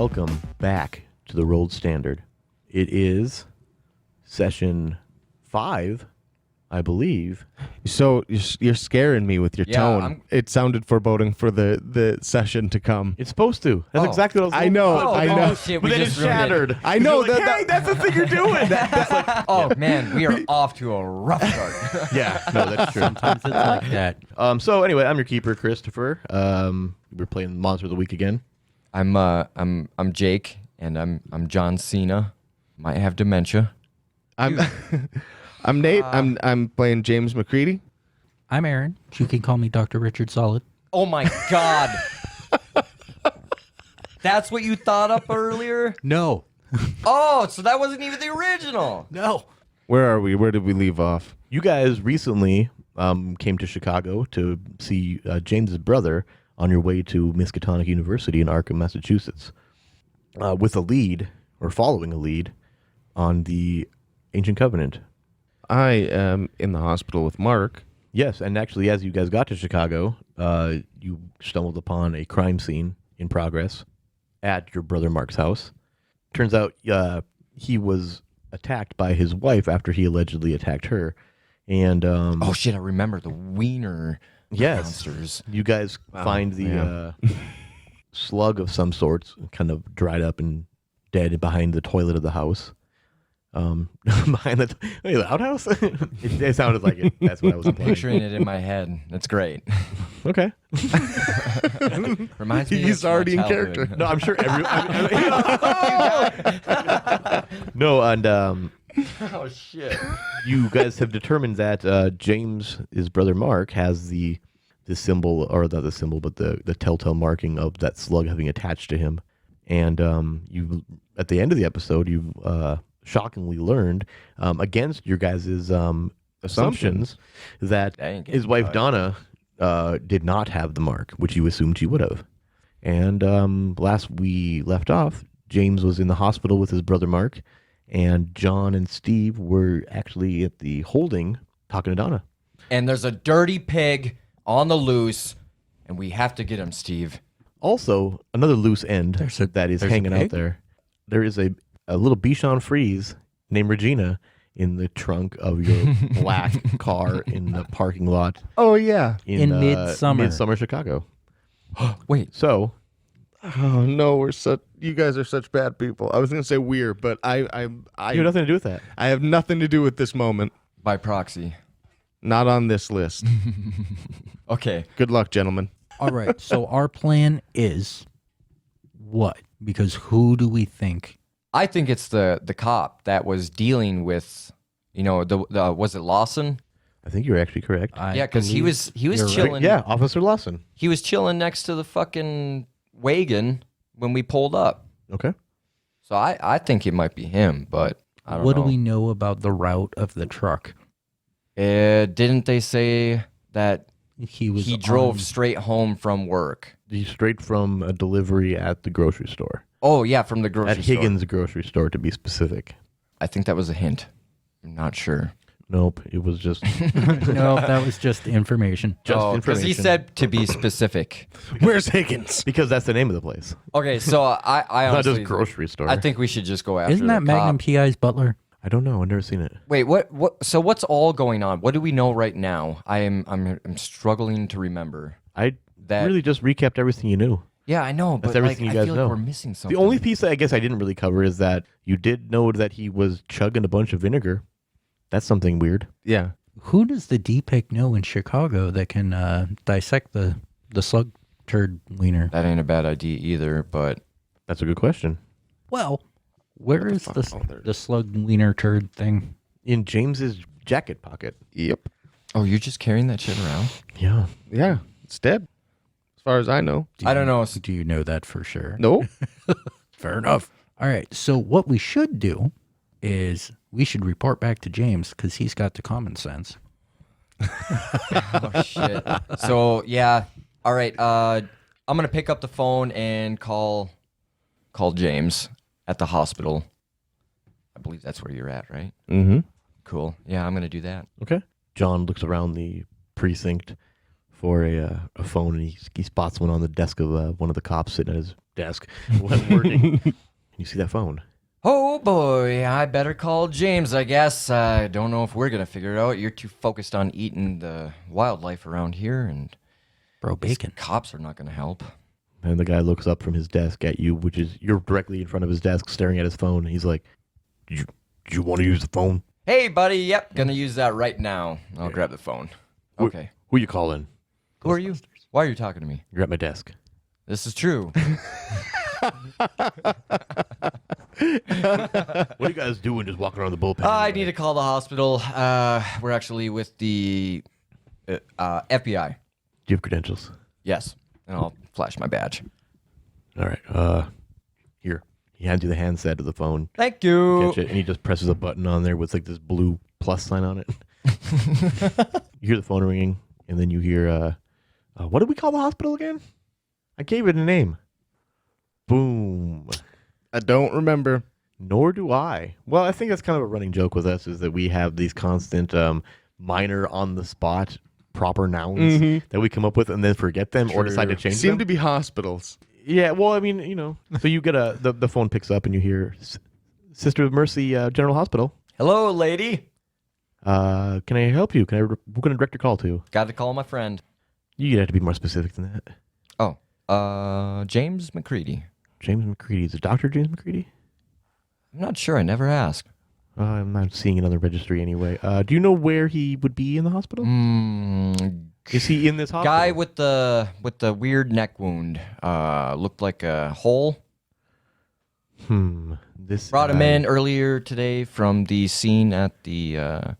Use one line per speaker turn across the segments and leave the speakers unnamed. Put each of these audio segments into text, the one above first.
welcome back to the Rolled Standard. It is session 5, I believe.
So you're scaring me with your tone. It sounded foreboding for the session to come.
It's supposed to. That's exactly what I was
I know.
going for.
I know.
Shit,
But then it shattered.
I know
You're like,
that.
hey, that's the thing you're doing.
Oh man, we are off to a rough start.
Yeah, no, that's true.
Sometimes it's like that.
So anyway, I'm your keeper, Christopher. We're playing Monster of the Week again.
I'm Jake, and I'm John Cena. Might have dementia.
I'm I'm Nate. I'm playing James McCready.
I'm Aaron. You can call me Dr. Richard Solid.
Oh my god. That's what you thought up earlier?
No.
Oh, so that wasn't even the original.
No.
Where are we? Where did we leave off?
You guys recently came to Chicago to see James's brother on your way to Miskatonic University in Arkham, Massachusetts, with a lead, or following a lead, on the Ancient Covenant.
I am in the hospital with Mark.
Yes, and actually, as you guys got to Chicago, you stumbled upon a crime scene in progress at your brother Mark's house. Turns out he was attacked by his wife after he allegedly attacked her. And
Oh shit, I remember the wiener monsters.
you guys find the slug of some sorts, kind of dried up and dead behind the toilet of the house. Behind the outhouse? It sounded like it. That's what I was implying.
Picturing it in my head. That's great.
Okay.
Reminds me
He's
of
already in
my childhood.
character.
No, I'm sure No, and
Oh shit.
you guys have determined that James, his brother Mark, has the symbol, or not the symbol, but the telltale marking of that slug having attached to him. And you, at the end of the episode, you shockingly learned, against your guys' assumptions, that
Dang it.
his wife Donna did not have the mark, which you assumed she would have. And last we left off, James was in the hospital with his brother Mark, and John and Steve were actually at the holding talking to Donna.
And there's a dirty pig on the loose, and we have to get him, Steve.
Also, another loose end that is hanging out there. There is a little Bichon Frise named Regina in the trunk of your black car in the parking lot
Oh yeah.
In Midsummer.
Midsummer Chicago.
Wait.
So,
Oh no, you guys are such bad people. I was gonna say weird, but I
you have nothing to do with that.
I have nothing to do with this moment.
By proxy.
Not on this list.
Okay.
Good luck, gentlemen.
All right. So our plan is what? Because who do we think?
I think it's the cop that was dealing with, the was it Lawson?
I think you're actually correct.
Yeah, because he was
you're right.
chilling.
Yeah, Officer Lawson.
He was chilling next to the fucking wagon when we pulled up.
Okay.
So I think it might be him, but I don't know.
What do we know about the route of the truck?
Didn't they say that
He
drove straight home from work?
He's straight from a delivery at the grocery store.
Oh yeah, from the grocery
At
store.
Higgins grocery store, to be specific.
I think that was a hint. I'm not sure.
Nope, it was just
No, that was just information.
Because
information.
he said to be specific.
Where's Higgins?
because that's the name of the place.
Okay, so I
It's not
honestly,
just grocery store.
I think we should just go after.
Isn't that
the cop.
Magnum PI's butler?
I don't know. I've never seen it.
Wait, what? So what's all going on? What do we know right now? I'm struggling to remember.
I
That-
really just recapped everything you knew.
Yeah, I know, but
That's everything
I
you guys
feel
know.
like we're missing something.
The only piece that I guess I didn't really cover is that you did know that he was chugging a bunch of vinegar. That's something weird.
Yeah.
Who does the DPIC know in Chicago that can dissect the slug turd wiener?
That ain't a bad idea either, but
That's a good question.
Well, where is
fuck? Oh, there it
the slug wiener turd thing?
In James's jacket pocket.
Yep.
oh, you're just carrying that shit around?
Yeah.
Yeah. It's dead. As far as I know.
I don't know.
Do you know that for sure?
No.
Fair enough. All right. So what we should do is we should report back to James because he's got the common sense.
Oh shit. So yeah, all right. I'm gonna pick up the phone and call James at the hospital. I believe that's where you're at, right?
Mm-hmm.
Cool. Yeah, I'm gonna do that.
Okay. John looks around the precinct for a phone, and he spots one on the desk of one of the cops sitting at his desk. It wasn't working. And you see that phone.
Oh boy, I better call James, I guess. I don't know if we're going to figure it out. You're too focused on eating the wildlife around here, and
Bro, bacon.
cops are not going to help.
And the guy looks up from his desk at you, which is you're directly in front of his desk staring at his phone. And he's like, "Do you want to use the phone?"
Hey, buddy, yep, going to use that right now. I'll grab the phone. Okay.
Who you calling?
Who are you? Why are you talking to me?
You're at my desk.
This is true.
What are you guys doing just walking around the bullpen?
I need to call the hospital. We're actually with the FBI.
Do you have credentials?
Yes, and I'll flash my badge.
All right. Here. He hands you the handset of the phone.
Thank you.
Catch it, and he just presses a button on there with like this blue plus sign on it. You hear the phone ringing, and then you hear, what did we call the hospital again? I gave it a name. Boom.
I don't remember.
Nor do I. Well, I think that's kind of a running joke with us is that we have these constant minor on the spot proper nouns that we come up with and then forget them or decide to change them.
Seem to be hospitals.
Yeah, well, I mean, you know. So you get the phone picks up and you hear Sister of Mercy General Hospital.
Hello, lady.
Can I help you? Who can I direct your call to?
Got to call my friend.
You have to be more specific than that.
Oh, James McCready.
James McCready. Is it Dr. James McCready?
I'm not sure. I never asked.
I'm not seeing it on the registry anyway. Do you know where he would be in the hospital? Is he in this hospital?
Guy with the weird neck wound. Looked like a hole.
This
Brought him
guy-
in earlier today from the scene at the.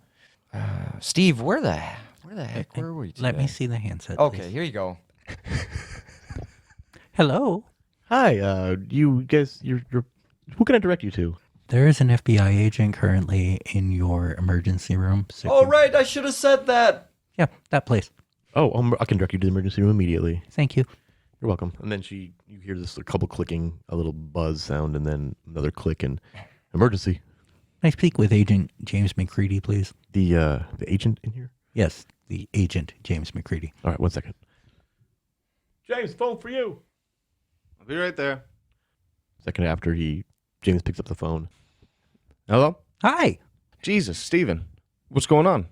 Steve, where the heck were we today?
Let me see the handset.
Okay,
please.
here you go.
Hello.
Hi. You guys. You're. Who can I direct you to?
There is an FBI agent currently in your emergency room.
Oh, right. I should have said that.
Yeah, that place.
Oh, I can direct you to the emergency room immediately.
Thank you.
You're welcome. And then you hear this a couple clicking, a little buzz sound, and then another click and emergency.
Can I speak with Agent James McCready, please?
The agent in here?
Yes, the agent James McCready.
All right, 1 second. James, phone for you.
I'll be right there.
Second after James picks up the phone.
Hello?
Hi.
Jesus, Steven. What's going on?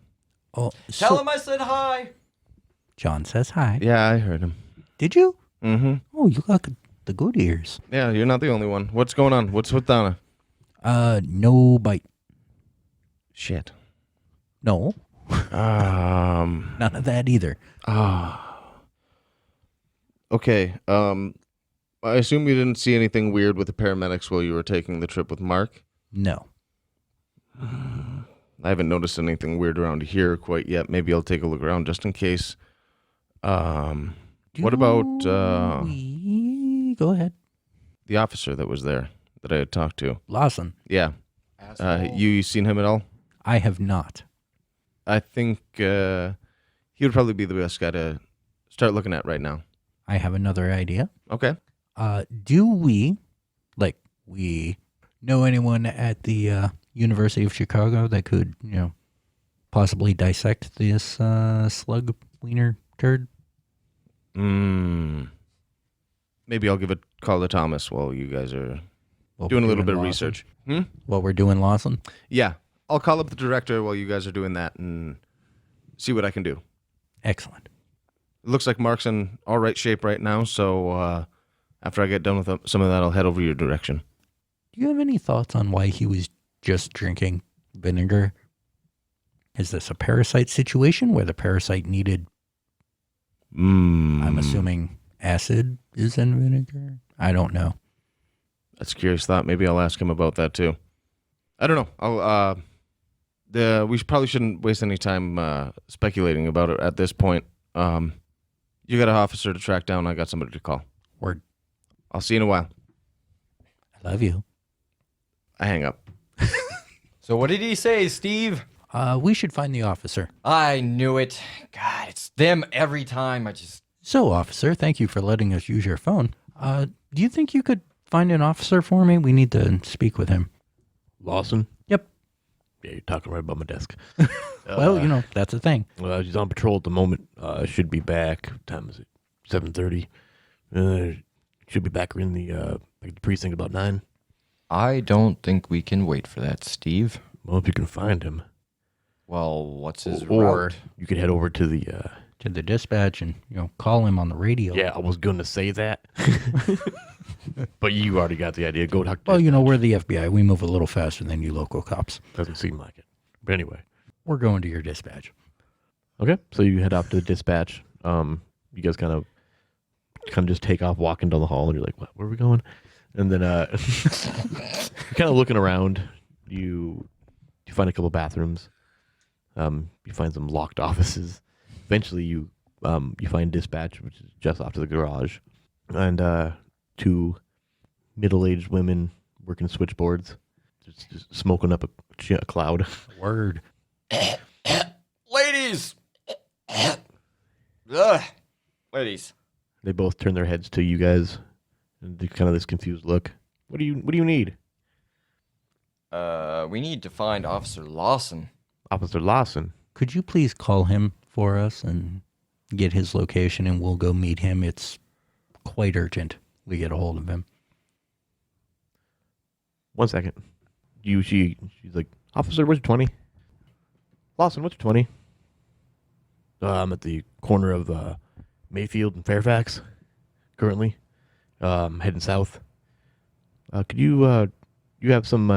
Oh,
Tell him I said hi.
John says hi.
Yeah, I heard him.
Did you?
Mm-hmm.
Oh, you got the good ears.
Yeah, you're not the only one. What's going on? What's with Donna?
No bite.
Shit.
No, none of that either.
Okay. I assume you didn't see anything weird with the paramedics while you were taking the trip with Mark?
No.
I haven't noticed anything weird around here quite yet. Maybe I'll take a look around just in case. What about
Go ahead.
the officer that was there that I had talked to?
Lawson.
Yeah. You seen him at all?
I have not.
I think he would probably be the best guy to start looking at right now.
I have another idea.
Okay.
Do we know anyone at the University of Chicago that could, possibly dissect this slug wiener turd?
Maybe I'll give a call to Thomas while you guys are doing a little bit of research.
While we're doing Lawson?
Yeah. I'll call up the director while you guys are doing that and see what I can do.
Excellent.
It looks like Mark's in all right shape right now, so after I get done with some of that, I'll head over your direction.
Do you have any thoughts on why he was just drinking vinegar? Is this a parasite situation where the parasite needed, I'm assuming assid is in vinegar? I don't know.
That's a curious thought. Maybe I'll ask him about that too. I don't know. We probably shouldn't waste any time speculating about it at this point. You got an officer to track down. I got somebody to call.
Word.
I'll see you in a while.
I love you.
I hang up.
So what did he say, Steve?
We should find the officer.
I knew it. God, it's them every time.
So, officer, thank you for letting us use your phone. Do you think you could find an officer for me? We need to speak with him.
Lawson?
Yep.
Yeah, you're talking right above my desk.
Well, that's a thing.
Well, he's on patrol at the moment. Should be back. What time is it? 7:30. Should be back in the precinct about 9.
I don't think we can wait for that, Steve.
Well, if you can find him.
Well, what's his
Or
route?
you could head over to the...
To the dispatch and, call him on the radio.
Yeah, I was going to say that. But you already got the idea. Go talk to
Well, we're the FBI. We move a little faster than you local cops.
Doesn't seem like it. But anyway.
We're going to your dispatch.
Okay, so you head off to the dispatch. You guys kind of just take off walking down the hall, and you're like, where are we going? And then you're kind of looking around. You find a couple bathrooms. You find some locked offices. Eventually, you find dispatch, which is just off to the garage, and 2 middle-aged women working switchboards, just smoking up a cloud.
Word.
Ladies! Ugh. Ladies.
They both turn their heads to you guys, and do kind of this confused look. What do you need?
We need to find Officer Lawson.
Officer Lawson.
Could you please call him for us and get his location, and we'll go meet him? It's quite urgent. We get a hold of him.
1 second. She's like, Officer, where's your 20? Lawson, what's your 20? I'm at the corner of Mayfield and Fairfax, currently. Heading south. Could you have some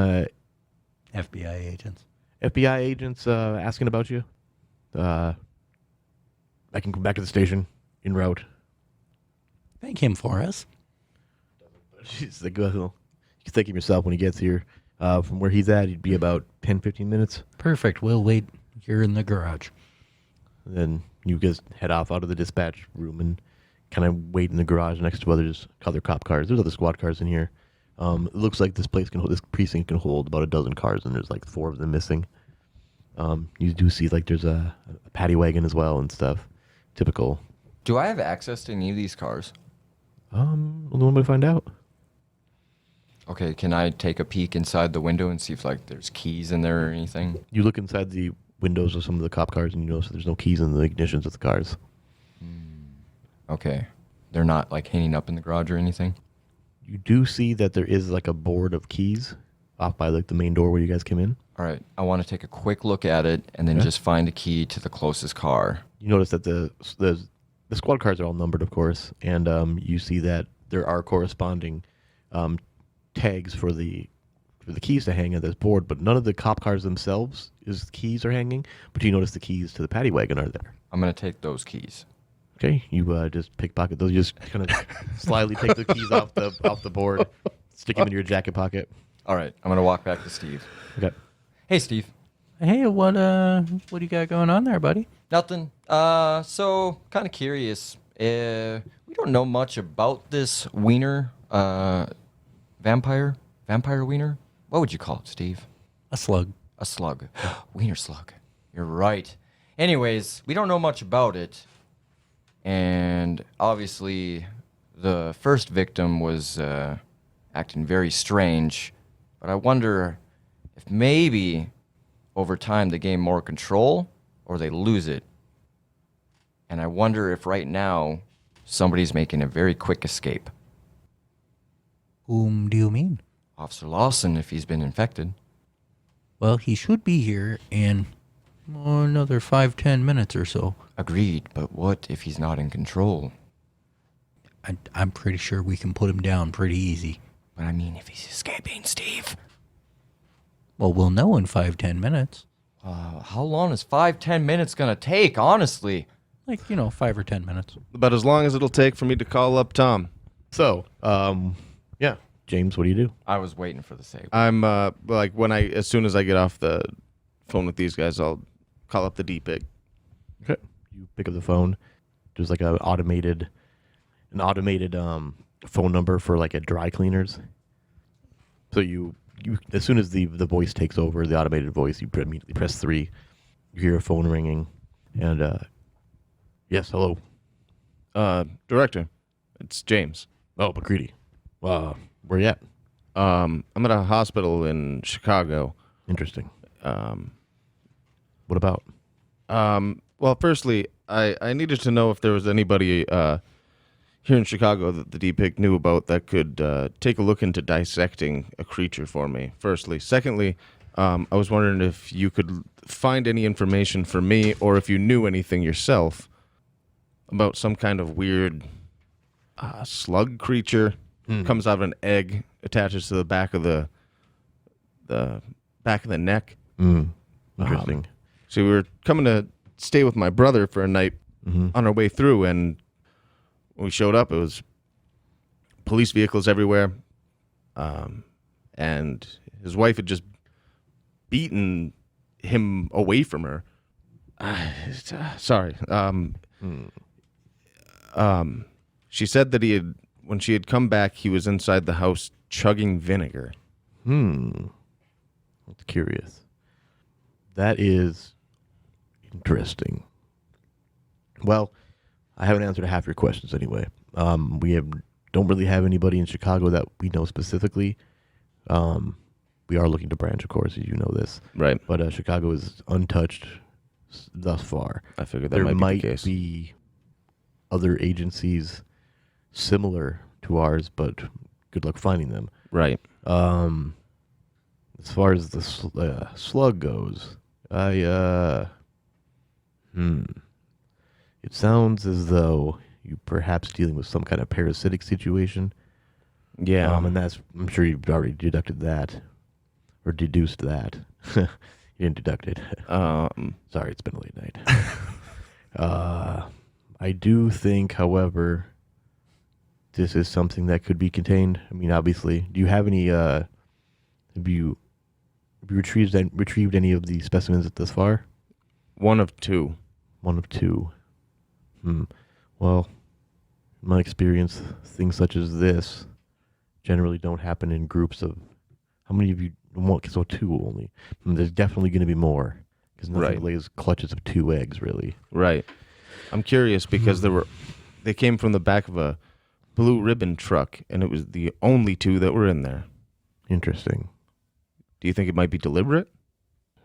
FBI agents.
FBI agents asking about you? I can come back to the station en route.
Thank him for us.
She's like, well, you can thank him yourself when he gets here. From where he's at, he'd be about 10, 15 minutes.
Perfect. We'll wait here in the garage.
And then you guys head off out of the dispatch room and kind of wait in the garage next to other cop cars. There's other squad cars in here. It looks like this precinct can hold about a dozen cars, and there's like 4 of them missing. You do see like there's a paddy wagon as well and stuff. Typical.
Do I have access to any of these cars?
Only one way to find out.
Okay, can I take a peek inside the window and see if like there's keys in there or anything?
You look inside the windows of some of the cop cars, and you notice that there's no keys in the ignitions of the cars.
Okay. They're not like hanging up in the garage or anything?
You do see that there is like a board of keys off by like the main door where you guys came in.
All right. I want to take a quick look at it and then just find a key to the closest car.
You notice that the squad cars are all numbered, of course, and you see that there are corresponding tags for the keys to hang on this board, but none of the cop cars themselves keys are hanging. But you notice the keys to the paddy wagon are there.
I'm going to take those keys.
Okay, you just pickpocket those. You just kind of slyly take the keys off the board, stick them in your jacket pocket.
All right. I'm going to walk back to Steve.
Okay.
Hey, Steve.
Hey, what do you got going on there, buddy?
Nothing. So kind of curious. We don't know much about this wiener, vampire wiener. What would you call it, Steve?
A slug.
A slug. Wiener slug. You're right. Anyways, we don't know much about it. And obviously, the first victim was acting very strange. But I wonder if maybe over time they gain more control or they lose it. And I wonder if right now somebody's making a very quick escape.
Whom do you mean?
Officer Lawson, if he's been infected.
Well, he should be here in another 5-10 minutes or so.
Agreed, but what if he's not in control?
I'm pretty sure we can put him down pretty easy.
But I mean, if he's escaping, Steve.
Well, we'll know in 5-10 minutes.
How long is 5-10 minutes going to take, honestly?
Like, 5 or 10 minutes.
About as long as it'll take for me to call up Tom.
So, yeah, James, what do you do?
I was waiting for the save.
I'm, as soon as I get off the phone with these guys, I'll call up the D-Pig.
Okay. You pick up the phone. There's like an automated phone number for like a dry cleaners. So you as soon as the voice takes over, the automated voice, you immediately press 3. You hear a phone ringing, and yes, hello.
Director, it's James.
Oh, McCready. Where you at?
I'm at a hospital in Chicago.
Interesting. What about?
Well, firstly, I needed to know if there was anybody here in Chicago that the DPIC knew about that could take a look into dissecting a creature for me, firstly. Secondly, I was wondering if you could find any information for me or if you knew anything yourself about some kind of weird slug creature. Comes out of an egg, attaches to the back of the back of the neck.
Interesting.
So we were coming to stay with my brother for a night on our way through, and when we showed up, it was police vehicles everywhere, and his wife had just beaten him away from her. Sorry. She said that when she had come back, he was inside the house chugging vinegar.
That's curious. That is interesting. Well, I haven't answered half your questions anyway. Don't really have anybody in Chicago that we know specifically. We are looking to branch, of course, as you know this.
Right.
But Chicago is untouched thus far.
I figured that
There
might
might
be the case.
be other agencies similar to ours, but good luck finding them.
Right.
As far as the slug goes, it sounds as though you perhaps dealing with some kind of parasitic situation.
Yeah.
And I'm sure you've already deducted that or deduced that. You didn't deduct it. Sorry, it's been a late night. I do think, however, this is something that could be contained. I mean, obviously, do you have any? Have you retrieved any of the specimens thus far?
One of two.
One of two. Well, in my experience, things such as this generally don't happen in groups of. How many of you? So two only. There's definitely going to be more because nothing
Right.
lays clutches of two eggs, really.
Right. I'm curious because they came from the back of a blue ribbon truck, and it was the only two that were in there.
Interesting.
Do you think it might be deliberate?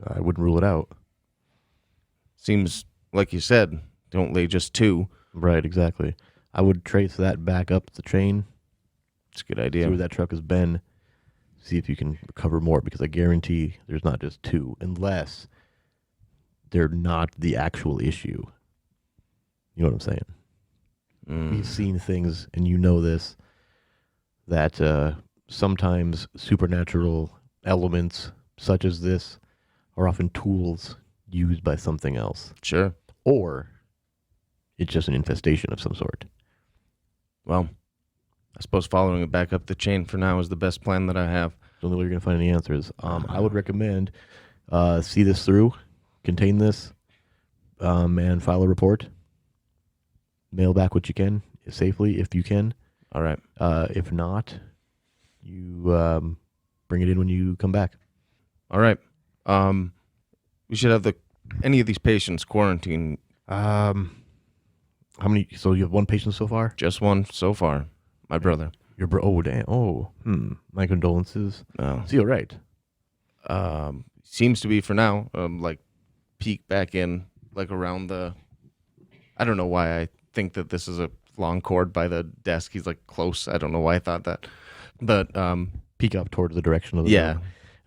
I wouldn't rule it out.
Seems like you said, don't lay just two.
Right, exactly. I would trace that back up the chain,
It's a good
see
idea.
where that truck has been, see if you can recover more, because I guarantee there's not just two, unless they're not the actual issue. You know what I'm saying? We've seen things, and you know this, that sometimes supernatural elements such as this are often tools used by something else.
Sure.
Or it's just an infestation of some sort.
Well, I suppose following it back up the chain for now is the best plan that I have.
Don't know where you're going to find any answers. I would recommend see this through, contain this, and file a report. Mail back what you can safely if you can.
All right.
If not, you bring it in when you come back.
All right. We should have any of these patients quarantined.
How many? So you have one patient so far?
Just one so far. My brother.
Your oh damn. Oh, my condolences.
No.
See, all right.
Seems to be for now. Like peek back in, like around the. I don't know why I think that this is a long cord by the desk. He's like close. I don't know why I thought that, but
Peek up towards the direction of the
yeah.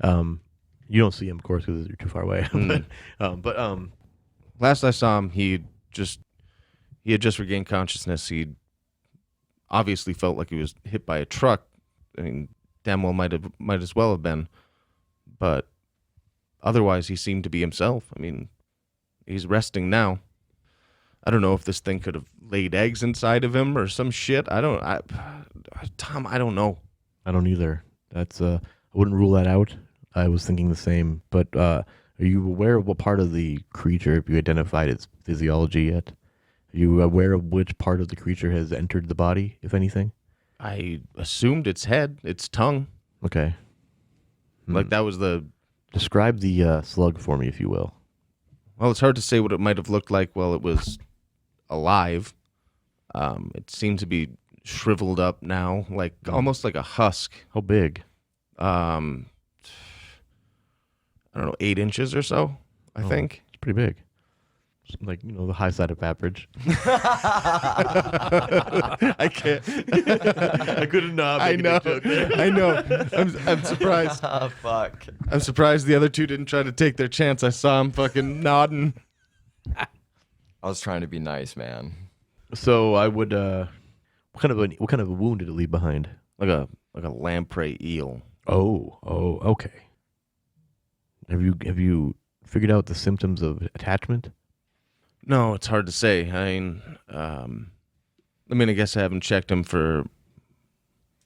door. You don't see him, of course, because you're too far away. but
Last I saw him, he had just regained consciousness. He obviously felt like he was hit by a truck. I mean, damn well might as well have been, but otherwise he seemed to be himself. I mean, he's resting now. I don't know if this thing could have laid eggs inside of him or some shit. Tom, I don't know.
I don't either. That's I wouldn't rule that out. I was thinking the same. But are you aware of what part of the creature, if you identified its physiology yet? Are you aware of which part of the creature has entered the body, if anything?
I assumed its head, its tongue.
Okay.
Like that was the.
Describe the slug for me, if you will.
Well, it's hard to say what it might have looked like while it was alive. It seemed to be shriveled up now, like almost like a husk.
How big?
I don't know, 8 inches or so, I think.
It's pretty big. Like, the high side of average.
I can't.
I couldn't not.
I know. I know. I'm surprised.
Oh, fuck.
I'm surprised the other two didn't try to take their chance. I saw him fucking nodding.
I was trying to be nice, man.
So I would. What kind of a wound did it leave behind?
Like a lamprey eel.
Oh, okay. Have you figured out the symptoms of attachment?
No, it's hard to say. I guess I haven't checked him for,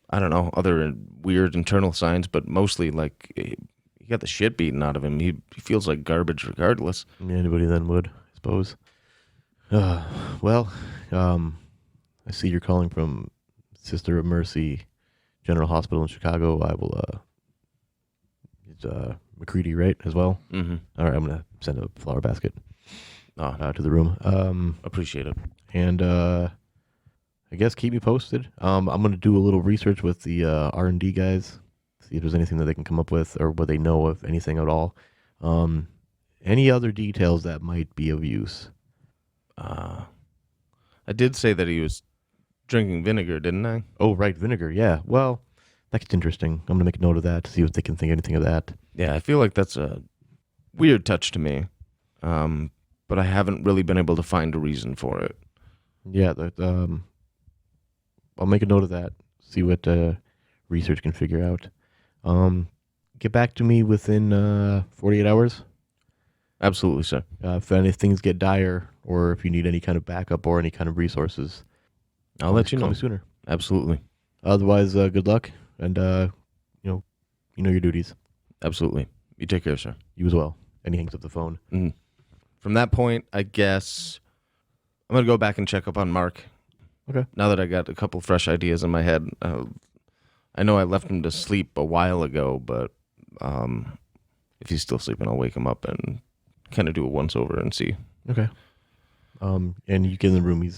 I don't know, other weird internal signs, but mostly like he got the shit beaten out of him. He feels like garbage regardless.
Yeah, anybody then would, I suppose. Well, I see you're calling from Sister of Mercy General Hospital in Chicago. I will, it's McCready, right, as well?
Mm-hmm.
All right, I'm going to send a flower basket
Oh,
to the room.
appreciate it.
And I guess keep me posted. I'm going to do a little research with the R&D guys, see if there's anything that they can come up with or what they know of anything at all. Any other details that might be of use.
I did say that he was drinking vinegar, didn't I?
Oh, right, vinegar. Yeah. Well, that's interesting. I'm going to make a note of that to see if they can think anything of that.
Yeah, I feel like that's a weird touch to me. But I haven't really been able to find a reason for it.
Yeah, I'll make a note of that. See what research can figure out. Get back to me within 48 hours.
Absolutely, sir.
If any things get dire, or if you need any kind of backup or any kind of resources,
I'll let you
call
know.
me sooner.
Absolutely.
Otherwise, good luck, and you know your duties.
Absolutely. You take care, sir.
You as well. And he hangs up the phone.
Mm. From that point, I guess I'm going to go back and check up on Mark.
Okay.
Now that I got a couple fresh ideas in my head. I know I left him to sleep a while ago, but if he's still sleeping, I'll wake him up and kind of do a once-over and see.
Okay. And you get in the room.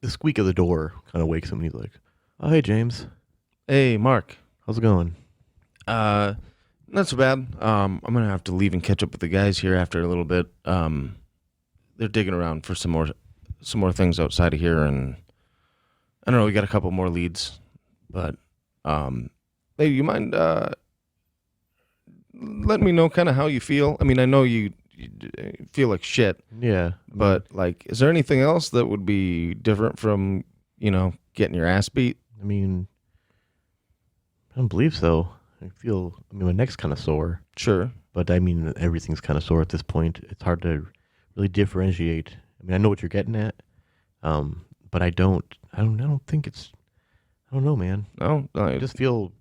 The squeak of the door kind of wakes him. And he's like, "Oh, hey, James.
Hey, Mark.
How's it going?"
Not so bad. I'm going to have to leave and catch up with the guys here after a little bit. They're digging around for some more things outside of here, and I don't know, we got a couple more leads. But hey, you mind letting me know kind of how you feel? I mean, I know you feel like shit,
Yeah.
but like, is there anything else that would be different from, getting your ass beat?
I mean, I don't believe so. My neck's kind of sore,
Sure.
but I mean, everything's kind of sore at this point. It's hard to really differentiate. I mean, I know what you're getting at, but I don't think it's, I don't know, man.
No,
I just feel,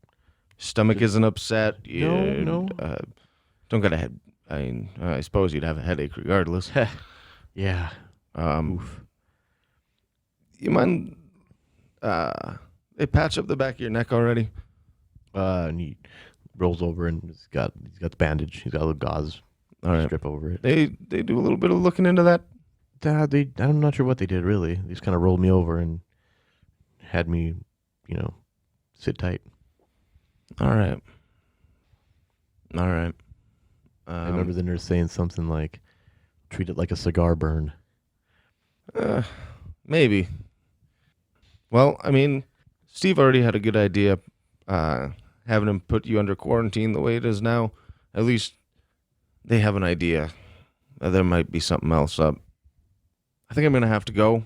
stomach isn't upset.
No.
Don't got a head. I suppose you'd have a headache regardless.
yeah. Oof.
You mind? They patch up the back of your neck already.
And he rolls over and he's got the bandage. He's got a little gauze
All right.
strip over it.
They do a little bit of looking into that.
I'm not sure what they did really. They just kind of rolled me over and had me, sit tight.
All right.
I remember the nurse saying something like, "Treat it like a cigar burn."
Maybe. Well, I mean, Steve already had a good idea. Having him put you under quarantine the way it is now, at least they have an idea that there might be something else up. I think I'm going to have to go.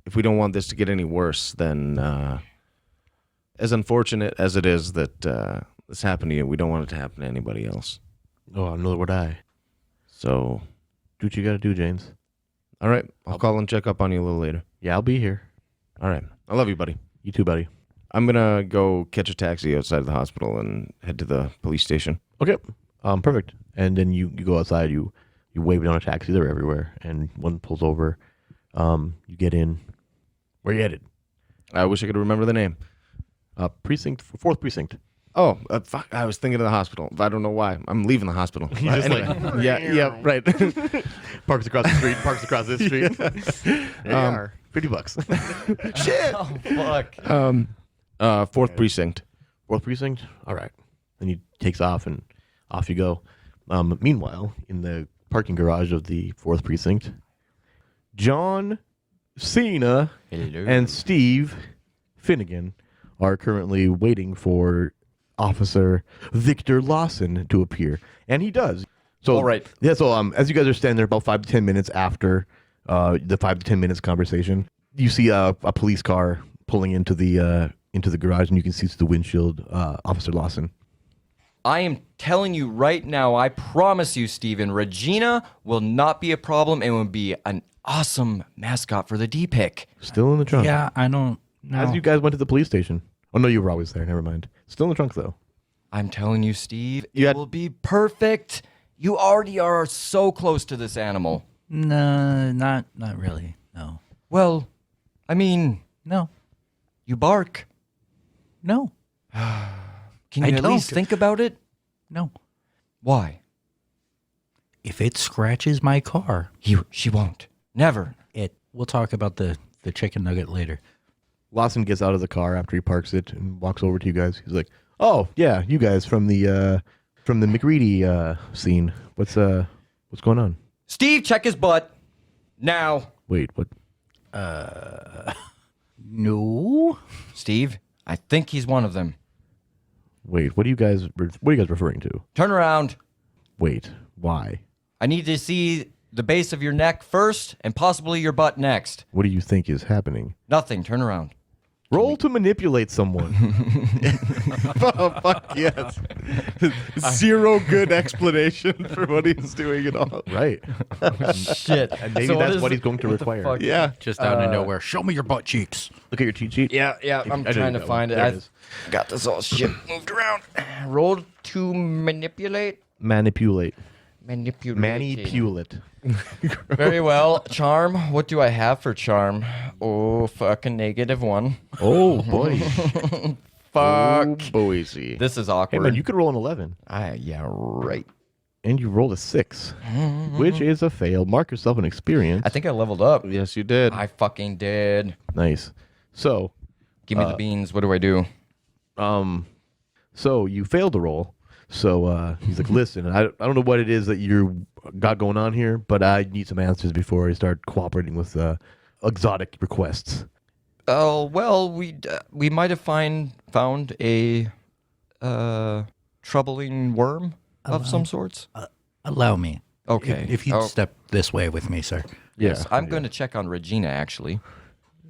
If we don't want this to get any worse, then as unfortunate as it is that this happened to you, we don't want it to happen to anybody else.
Oh, nor would I.
So,
Do what you got to do, James.
all right, I'll call and check up on you a little later.
Yeah, I'll be here.
All right. I love you, buddy.
You too, buddy.
I'm going to go catch a taxi outside of the hospital and head to the police station.
Okay. Perfect. And then you go outside. You wave down a taxi. They're everywhere. And one pulls over. You get in. Where you headed?
I wish I could remember the name.
Precinct, 4th precinct.
Oh, fuck. I was thinking of the hospital. I don't know why. I'm leaving the hospital.
He's just
Anyway, yeah, right.
Parks across the street. Parks across this street. There you are. $50.
Shit.
Oh, fuck.
4th precinct.
4th precinct? All right. Then he takes off and off you go. Meanwhile, in the parking garage of the 4th precinct. John Cena and Steve Finnegan are currently waiting for Officer Victor Lawson to appear, and he does. So,
All right.
Yeah. So, as you guys are standing there, about 5 to 10 minutes after the 5 to 10 minutes conversation, you see a police car pulling into the garage, and you can see through the windshield Officer Lawson.
I am telling you right now, I promise you, Steven, Regina will not be a problem and will be an awesome mascot for the D-Pick.
Still in the trunk.
Yeah, I don't know.
As you guys went to the police station. Oh no, you were always there. Never mind. Still in the trunk though.
I'm telling you, Steve,
You
it
had-
will be perfect. You already are so close to this animal.
No, not really. No.
Well, I mean,
No.
you bark.
No.
Can
I
you at
don't.
least think about it?
No.
Why?
If it scratches my car,
She won't. Never.
we'll talk about the chicken nugget later.
Lawson gets out of the car after he parks it and walks over to you guys. He's like, "Oh yeah, you guys from the McReady scene. What's going on?"
Steve, check his butt. Now.
Wait, what?
No.
Steve, I think he's one of them.
Wait, what are you guys referring to?
Turn around.
Wait, why?
I need to see the base of your neck first and possibly your butt next.
What do you think is happening?
Nothing. Turn around.
Roll to manipulate someone. Oh, fuck yes. Zero good explanation for what he's doing at all. Right.
Shit.
And maybe that's what he's going to require.
Yeah.
Just out of nowhere. Show me your butt cheeks.
Look at your cheat sheet.
Yeah, I'm
I
trying
didn't
to
know.
find it.
There it
I
is.
got this all shit moved around. Roll to manipulate.
Manipulate.
Manipulate.
Manipulate.
Very well. Charm. What do I have for charm? Oh, fucking -1.
Oh boy.
Fuck.
Boise.
This is
Hey
awkward.
man, you could roll an 11.
Yeah, right.
And you rolled a 6, which is a fail. Mark yourself an experience.
I think I leveled up.
Yes, you did.
I fucking did.
Nice. So,
Give me the beans. What do I do?
so you failed to roll. So he's like, listen, I don't know what it is that you got going on here, but I need some answers before I start cooperating with exotic requests.
Oh well, we might have found a troubling worm of some sorts.
Allow me.
Okay.
If you'd step this way with me, sir.
Yeah,
I'm going to check on Regina actually.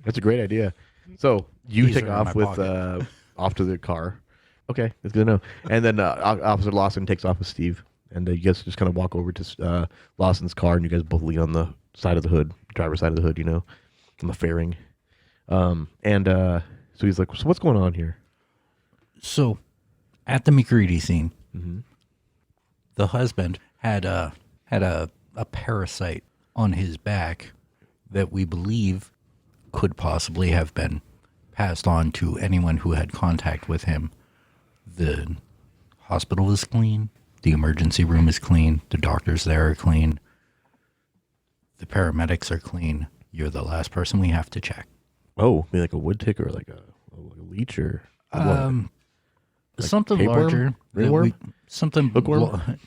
that's a great idea. So you
These
take
are in
off
my
with
pocket.
off to the car. Okay, that's good to know. And then Officer Lawson takes off with Steve, and you guys just kind of walk over to Lawson's car, and you guys both lean on the side of the hood, driver's side of the hood, on the fairing. So he's like, "So what's going on here?"
So, at the McReady scene, the husband had a parasite on his back that we believe could possibly have been passed on to anyone who had contact with him. The hospital is clean. The emergency room is clean. The doctors there are clean. The paramedics are clean. You're the last person we have to check.
Oh, maybe like a wood ticker, like a leech, or what?
Something
tapeworm?
larger. that
Ringworm?
Something
Hookworm?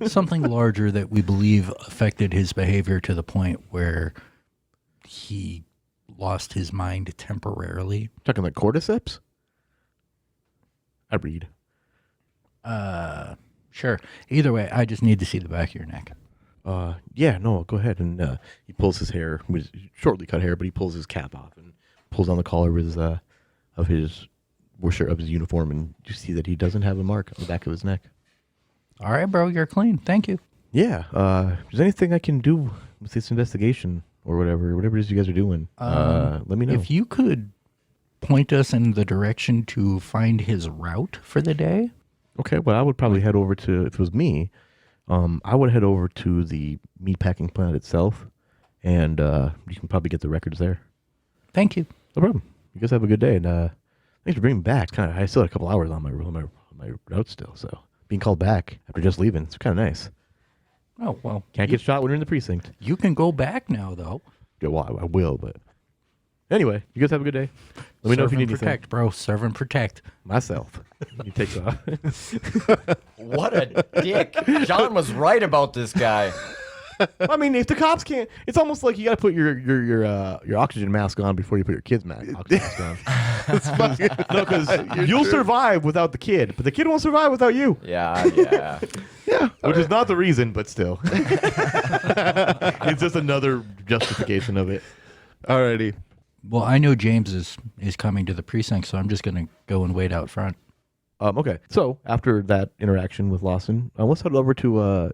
something larger that we believe affected his behavior to the point where he lost his mind temporarily.
Talking like cordyceps? I read.
Sure. Either way, I just need to see the back of your neck.
Yeah, no, go ahead. And he pulls his hair, which is shortly cut hair, but he pulls his cap off and pulls down the collar of his uniform, and you see that he doesn't have a mark on the back of his neck.
All right, bro, you're clean. Thank you.
Yeah. If there's anything I can do with this investigation or whatever it is you guys are doing, let me know.
If you could point us in the direction to find his route for the day.
Okay, well, I would probably head over to, if it was me, I would head over to the meatpacking plant itself, and you can probably get the records there.
Thank you.
No problem. You guys have a good day, and thanks for bringing me back. I still had a couple hours on my route still, so being called back after just leaving, it's kind of nice.
Oh, well.
Can't get shot when you're in the precinct.
You can go back now, though.
Yeah, well, I will, but anyway, you guys have a good day. Let me know if you need anything.
Protect, bro. Serve and protect.
Myself. He takes off.
What a dick. John was right about this guy.
I mean, if the cops can't, it's almost like you got to put your oxygen mask on before you put your kid's oxygen mask on. No, because you'll survive without the kid, but the kid won't survive without you.
Yeah.
Yeah.
Which is not the reason, but still. It's just another justification of it.
Alrighty.
Well, I know James is coming to the precinct, so I'm just going to go and wait out front.
Okay. So after that interaction with Lawson, let's head over to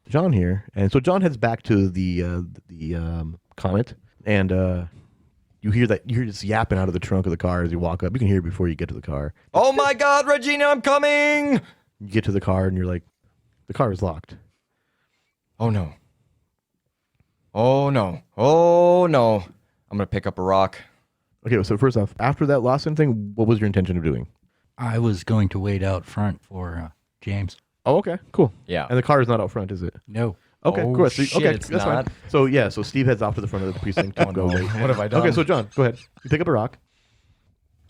John here. And so John heads back to the Comet, and you hear this yapping out of the trunk of the car as you walk up. You can hear it before you get to the car.
Oh my God, Regina, I'm coming!
You get to the car, and you're like, the car is locked.
Oh no. Oh no. Oh no. I'm gonna pick up a rock.
Okay, so first off, after that Lawson thing, what was your intention of doing?
I was going to wait out front for James.
Oh, okay, cool.
Yeah.
And the car is not out front, is it?
No.
Okay,
Oh,
cool.
shit,
Okay,
it's
that's
not.
fine. So yeah, so Steve heads off to the front of the precinct to go wait.
What have I done?
Okay, so John, go ahead. You pick up a rock.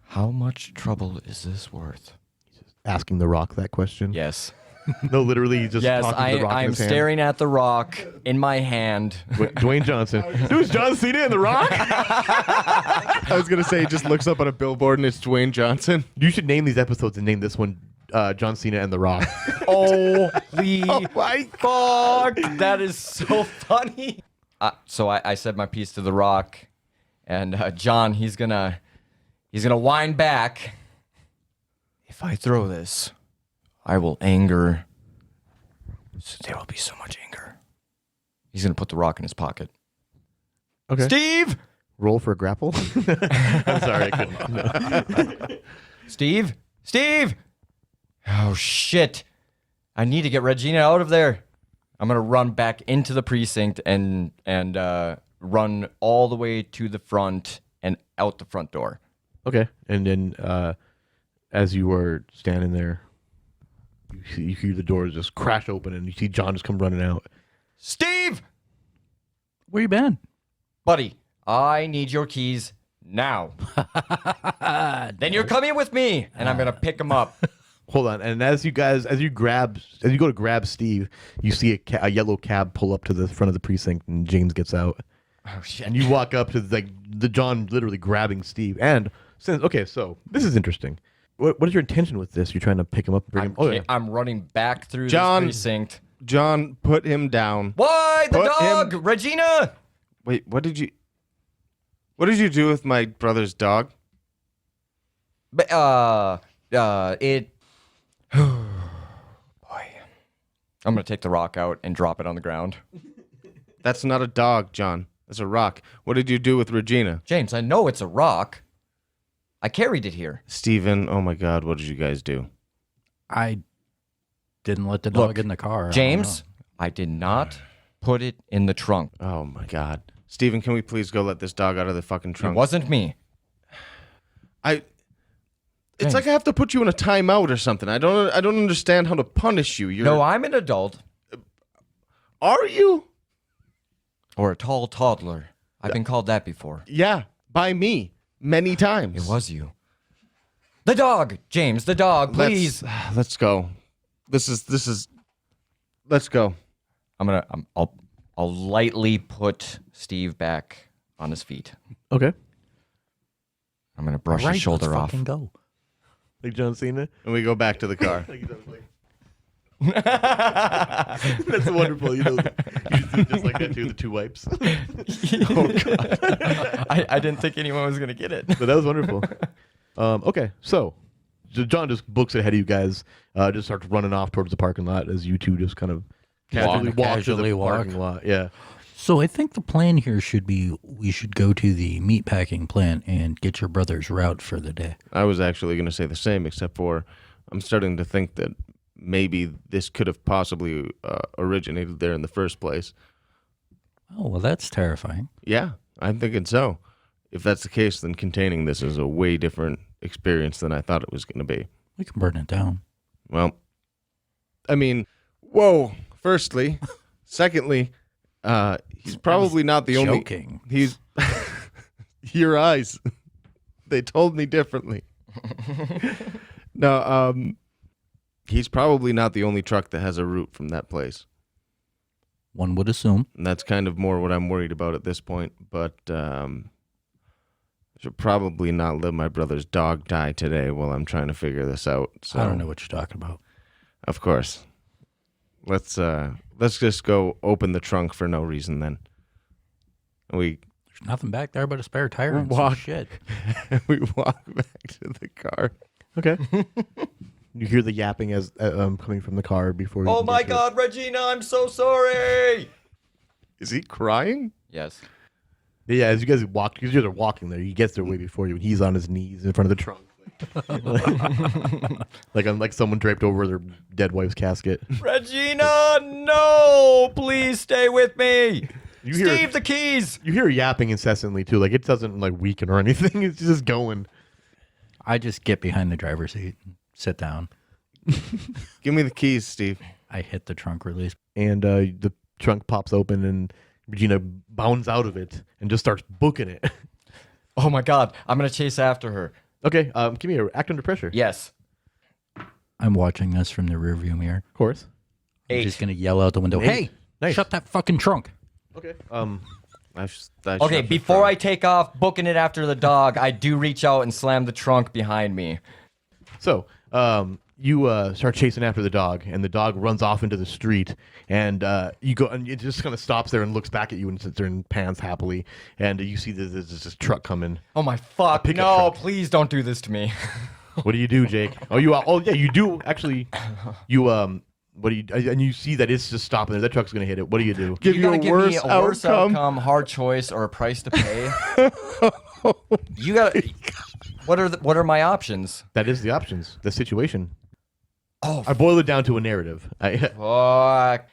How much trouble is this worth?
Asking the rock that question.
Yes.
No, literally, he's just
Yes,
talking to the rock in
I'm
his hand.
staring at the rock in my hand.
Dwayne Johnson. Dude, it's John Cena in the rock?
I was gonna say he just looks up on a billboard and it's Dwayne Johnson.
You should name these episodes and name this one John Cena and the Rock.
Holy
My
fuck! That is so funny. So I said my piece to the rock, and John, he's gonna whine back. If I throw this, I will anger. So there will be so much anger. He's gonna put the rock in his pocket.
Okay.
Steve!
Roll for a grapple. I'm sorry, I couldn't. No.
Steve! Steve! Oh shit. I need to get Regina out of there. I'm gonna run back into the precinct and run all the way to the front and out the front door.
Okay, and then as you were standing there, you hear the doors just crash open, and you see John just come running out.
Steve!
Where you been?
Buddy, I need your keys now. Then you're coming with me, and I'm gonna pick them up.
Hold on, and as you go to grab Steve, you see a yellow cab pull up to the front of the precinct, and James gets out,
Oh shit.
and you walk up to the John literally grabbing Steve. And so this is interesting. What is your intention with this? You're trying to pick him up, and bring him. Oh yeah.
I'm running back through
John.
this precinct.
John, put him down.
Why the
Put
dog,
him-
Regina?
Wait, what did you do with my brother's dog?
But it. Boy, I'm gonna take the rock out and drop it on the ground.
That's not a dog, John. That's a rock. What did you do with Regina?
James, I know it's a rock. I carried it here.
Steven, oh my God, what did you guys do?
I didn't let the dog
Look,
in the car. I don't
James,
know.
I did not put it in the trunk.
Oh my God. Steven, can we please go let this dog out of the fucking
It
trunk?
wasn't me.
It's like I have to put you in a timeout or something. I don't understand how to punish you.
No, I'm an adult
Are you?
or a tall toddler. I've been called that before.
Yeah, by me many times.
It was you. The dog, James, the dog, please.
Let's go. This is let's go.
I'll lightly put Steve back on his feet.
Okay.
I'm gonna brush
Right,
his shoulder
let's
off.
fucking go.
Like John Cena.
And we go back to the car.
That's wonderful. You just like that too. The two wipes.
Oh god. I didn't think anyone was gonna get it.
But that was wonderful. Okay, so John just books ahead of you guys. Just starts running off towards the parking lot as you two just kind of casually walk to
Casually
the
walk.
parking lot. Yeah.
So I think the plan here should be we should go to the meatpacking plant and get your brother's route for the day.
I was actually going to say the same, except for I'm starting to think that maybe this could have possibly originated there in the first place.
Oh, well, that's terrifying.
Yeah, I'm thinking so. If that's the case, then containing this is a way different experience than I thought it was going to be.
We can burn it down.
Well, I mean, whoa. Firstly, secondly, he's probably not the only.
Joking.
He's your eyes. They told me differently. No, he's probably not the only truck that has a route from that place.
One would assume.
And that's kind of more what I'm worried about at this point. But I should probably not let my brother's dog die today while I'm trying to figure this out. So
I don't know what you're talking about.
Of course. Let's just go open the trunk for no reason then. We
There's nothing back there but a spare tire and
Walk.
some shit.
we walk back to the car.
Okay. You hear the yapping as coming from the car before. You
Oh
can
my
get to it.
God, Regina, I'm so sorry.
Is he crying?
Yes.
Yeah, as you guys walk, because you guys are walking there, he gets there way before you, and he's on his knees in front of the trunk, like someone draped over their dead wife's casket.
Regina, no, please stay with me.
You hear
Steve, the keys.
you hear yapping incessantly too, like it doesn't like weaken or anything. It's just going.
I just get behind the driver's seat and sit down.
Give me the keys, Steve.
I hit the trunk release.
And the trunk pops open, and Regina bounds out of it and just starts booking it.
Oh my God, I'm gonna chase after her.
Okay, give me an act under pressure.
Yes.
I'm watching this from the rearview mirror.
Of course.
I'm
8.
just gonna yell out the window, "Hey,
Nice.
shut that fucking trunk!"
Okay.
Okay, before I take off booking it after the dog, I do reach out and slam the trunk behind me.
So, you start chasing after the dog, and the dog runs off into the street, and you go, and it just kind of stops there and looks back at you and sits there and pans happily, and you see that there's this truck coming.
Oh my fuck!
pickup
No,
truck.
please don't do this to me.
What do you do, Jake? Oh, yeah, you do actually. What do you? And you see that it's just stopping there. That truck's gonna hit it. What do you do?
Give
You
you
gotta
a
give
worse
me a worse
outcome.
outcome, hard choice, or a price to pay. You gotta. What are my options?
That is the options. The situation.
Oh
I boil it down to a narrative.
fuck!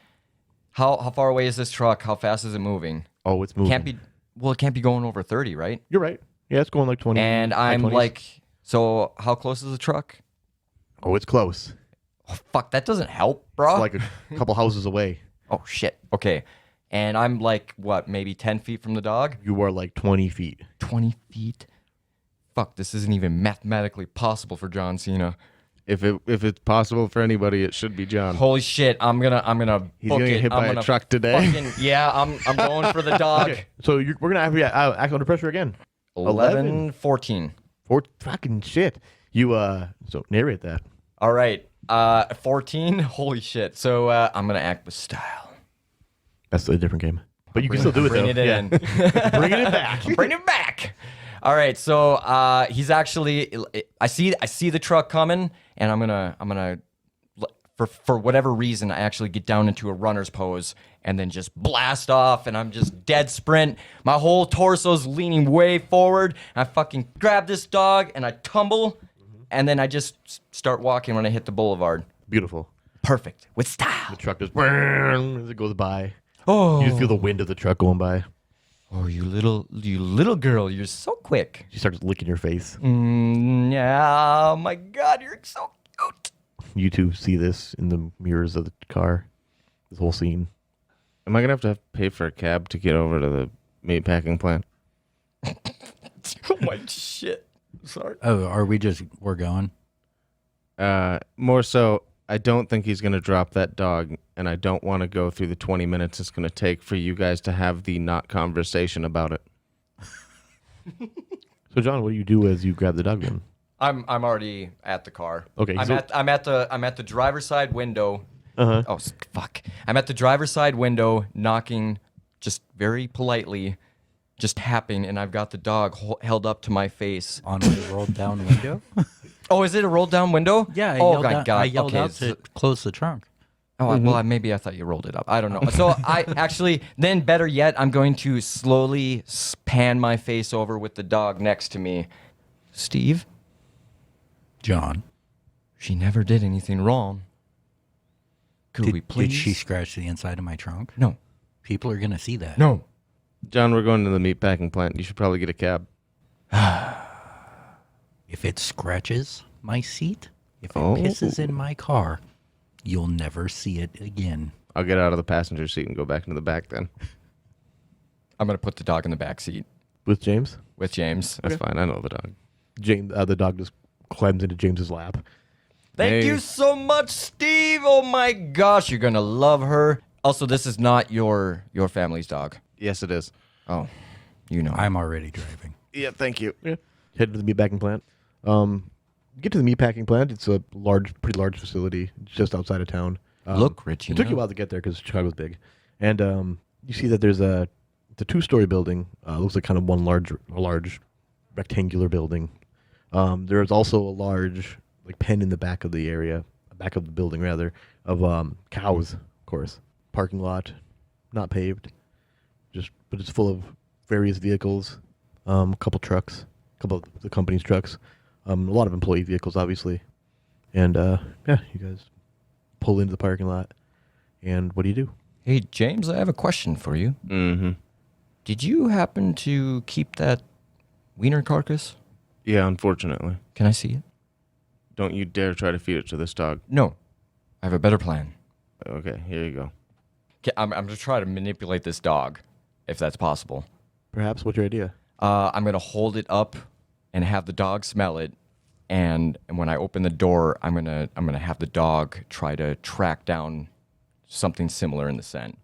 How far away is this truck? How fast is it moving?
Oh, it's moving.
It can't be going over 30, right?
You're right. Yeah, it's going like 20.
And
high
I'm
20s.
like, so how close is the truck?
Oh, it's close.
Oh, fuck, that doesn't help, bro.
It's like a couple houses away.
Oh shit. Okay. And I'm like, what, maybe 10 feet from the dog?
You are like 20 feet.
20 feet? Fuck, this isn't even mathematically possible for John Cena.
If it's possible for anybody, it should be John.
Holy shit, I'm gonna
He's
book
gonna
it.
get hit
I'm
by a
gonna
truck today.
yeah, I'm going for the dog.
Okay, so we're gonna have you act under pressure again.
11, 14.
Fucking shit. You so narrate that.
All right. 14. Holy shit. So I'm gonna act with style.
That's a different game, but you can still do it.
Bring
though.
it
Yeah.
in.
Bringing it back.
Bring it back. All right, so he's actually. I see the truck coming, and I'm gonna, for whatever reason, I actually get down into a runner's pose and then just blast off, and I'm just dead sprint. My whole torso's leaning way forward. I fucking grab this dog and I tumble, and then I just start walking when I hit the boulevard.
Beautiful.
Perfect with style.
The truck just as it goes by.
Oh,
You just feel the wind of the truck going by.
oh, you little girl, you're so quick.
She starts licking your face.
Yeah, oh my God, you're so cute.
You two see this in the mirrors of the car. This whole scene.
Am I gonna have to pay for a cab to get over to the meat packing plant?
Oh my shit. Sorry.
Oh, we're going?
More so, I don't think he's gonna drop that dog, and I don't want to go through the 20 minutes it's gonna take for you guys to have the not conversation about it.
So John, what do you do as you grab the dog then?
I'm already at the car.
Okay,
I'm
so-
at the driver's side window.
Uh-huh.
Oh fuck. I'm at the driver's side window knocking just very politely, just tapping, and I've got the dog held up to my face.
On my rolled down window?
Oh, is it a rolled down window?
Yeah, I
oh
yelled
my
out,
God.
I yelled
okay,
out to close the trunk.
well, maybe I thought you rolled it up. I don't know. So I actually, then better yet, I'm going to slowly pan my face over with the dog next to me. Steve,
John,
she never did anything wrong. Could we please?
did she scratch the inside of my trunk?
No.
People are going to see that.
No.
John, we're going to the meat packing plant. You should probably get a cab.
If it scratches my seat, if it
Oh.
pisses in my car, you'll never see it again.
I'll get out of the passenger seat and go back into the back then.
I'm going to put the dog in the back seat
With James?
with James.
That's fine. I know the dog.
James, the dog just climbs into James's lap.
Thank
Hey.
you so much, Steve. Oh my gosh, you're going to love her. Also, this is not your family's dog.
Yes, it is.
Oh, you know.
I'm already driving.
Yeah, thank you.
Yeah. Head to the meatpacking plant. Get to the meatpacking plant. It's a pretty large facility. It's just outside of town.
Look, Richie.
It took you a while to get there because Chicago's big, and you see that there's it's a 2-story building. Looks like kind of one large rectangular building. There's also a large pen in the back of the building rather, of cows, of course. Parking lot, not paved, but it's full of various vehicles, a couple trucks, a couple of the company's trucks, a lot of employee vehicles, obviously, and yeah, you guys pull into the parking lot, and what do you do?
Hey, James, I have a question for you.
Mm-hmm.
Did you happen to keep that wiener carcass?
Yeah, unfortunately.
Can I see it?
Don't you dare try to feed it to this dog.
No. I have a better plan.
Okay, here you go.
I'm going to try to manipulate this dog, if that's possible.
Perhaps. What's your idea?
I'm going to hold it up and have the dog smell it. And when I open the door, I'm gonna have the dog try to track down something similar in the scent.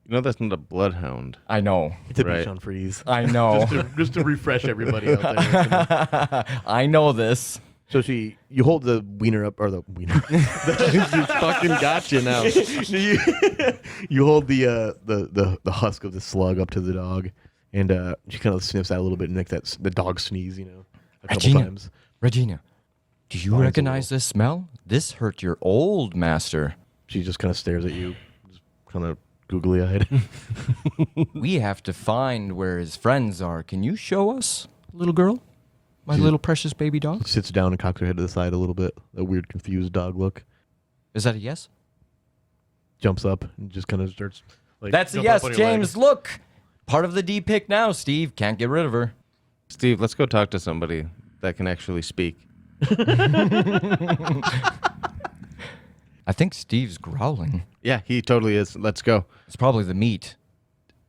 You know that's not a bloodhound.
I know.
It's a
Right.
beach on freeze.
I know.
just to refresh everybody out there.
I know this.
So you hold the wiener up, or the wiener.
You fucking gotcha now.
you hold the husk of the slug up to the dog, and she kind of sniffs out a little bit and make the dog sneeze, a couple times.
Regina, do you recognize this smell? This hurt your old master.
She just kind of stares at you, just kind of googly-eyed.
We have to find where his friends are. Can you show us, little girl? My little precious baby dog?
Sits down and cocks her head to the side a little bit. A weird, confused dog look.
Is that a yes?
Jumps up and just kind of starts.
That's a
jumping
yes,
up on your
James.
legs.
Look. Part of the D pick now, Steve. Can't get rid of her.
Steve, let's go talk to somebody that can actually speak.
I think Steve's growling.
Yeah, he totally is. Let's go.
It's probably the meat.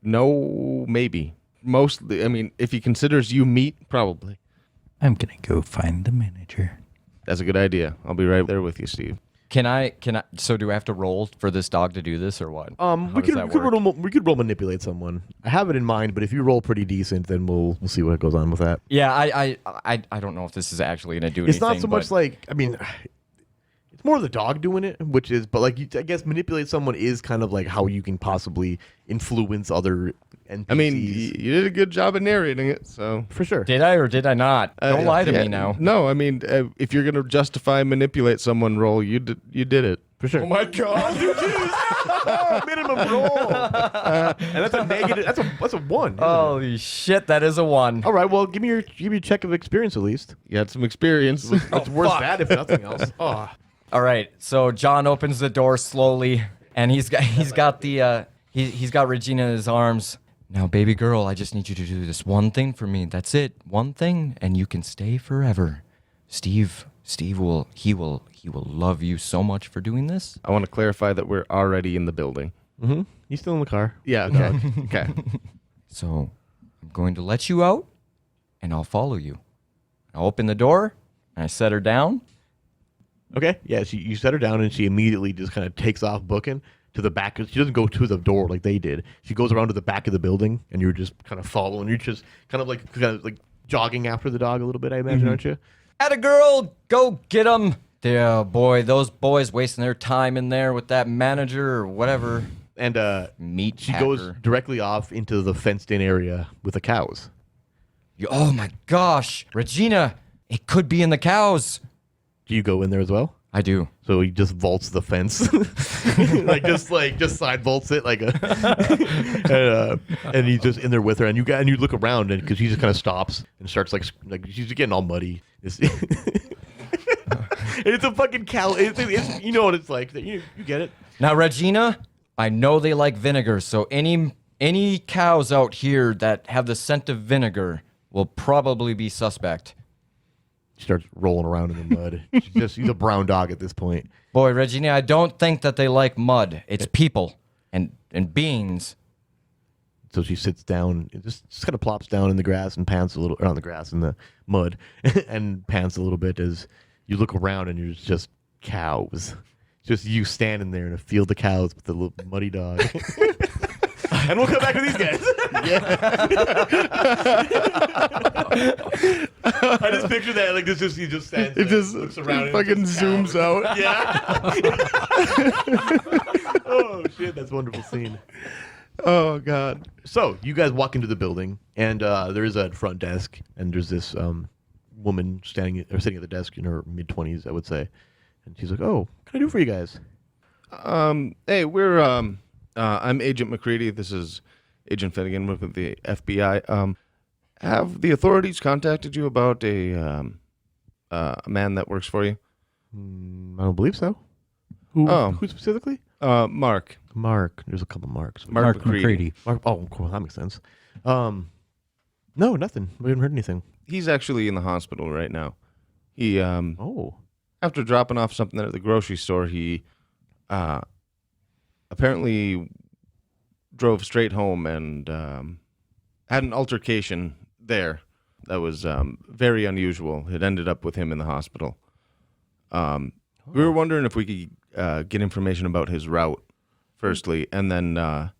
No, maybe. Mostly, I mean, if he considers you meat, probably.
I'm going to go find the manager.
That's a good idea. I'll be right there with you, Steve.
Can I, so do I have to roll for this dog to do this or what? How
We
does that work?
we could roll manipulate someone. I have it in mind, but if you roll pretty decent, then we'll see what goes on with that.
Yeah, I don't know if this is actually going to do
It's
anything.
not so much like, I mean, it's more the dog doing it, I guess manipulate someone is kind of like how you can possibly influence other NPCs.
I mean, you did a good job of narrating it, so.
for sure.
Did I or did I not? Don't lie to
Yeah,
me now.
No, I mean, if you're going to justify manipulate someone roll, you did it.
For sure.
Oh my god.
Minimum roll. And that's a negative. That's a 1. isn't it?
Holy shit, that is a 1.
All right. Well, give me a check of experience at least.
You had some experience.
It's worth that if nothing else. Oh.
All right, so John opens the door slowly, and he's got Regina in his arms. Now, baby girl, I just need you to do this one thing for me. That's it, one thing, and you can stay forever. Steve will love you so much for doing this.
I want to clarify that we're already in the building.
Mm-hmm. He's still in the car.
Yeah, okay. Okay.
So I'm going to let you out, and I'll follow you. I'll open the door, and I set her down.
Okay. Yeah. You set her down, and she immediately just kind of takes off booking to the back. She doesn't go to the door like they did. She goes around to the back of the building, and you're just kind of following. You're just kind of like jogging after the dog a little bit, I imagine, aren't you?
Atta girl, go get him. Yeah, boy, those boys wasting their time in there with that manager or whatever.
And
Meat
she
packer.
goes directly off into the fenced-in area with the cows.
Oh my gosh, Regina, it could be in the cows.
Do you go in there as well?
I do.
So he just vaults the fence, just side vaults it and he's just in there with her, and you look around, and because she just kind of stops and starts like she's getting all muddy. It's a fucking cow. It's you know what it's like. You get it.
Now, Regina, I know they like vinegar, so any cows out here that have the scent of vinegar will probably be suspect.
She starts rolling around in the mud. She's a brown dog at this point.
Boy, Regina, I don't think that they like mud. It's people and beans.
So she sits down, and just kind of plops down in the grass and pants a little, or on the grass in the mud, and pants a little bit as you look around, and there's just cows. Just you standing there in a field of cows with a little muddy dog. And we'll come back to these guys. I just picture that like this. Just he just stands.
It
there,
just
looks around,
fucking zooms out.
Yeah. Oh shit, that's a wonderful scene.
Oh god.
So you guys walk into the building, and there is a front desk, and there's this woman sitting at the desk in her mid-20s, I would say, and she's like, "Oh, what can I do for you guys?"
Hey, we're I'm Agent McCready. This is Agent Finnegan with the FBI. Have the authorities contacted you about a man that works for you?
I don't believe so. Who specifically?
Mark.
Mark. There's a couple Marks.
Mark
McCready.
McCready.
Mark. Oh, cool. That makes sense. No, nothing. We haven't heard anything.
He's actually in the hospital right now. He
Oh.
after dropping off something at the grocery store, he apparently drove straight home and had an altercation there that was very unusual. It ended up with him in the hospital. We were wondering if we could get information about his route, firstly, and then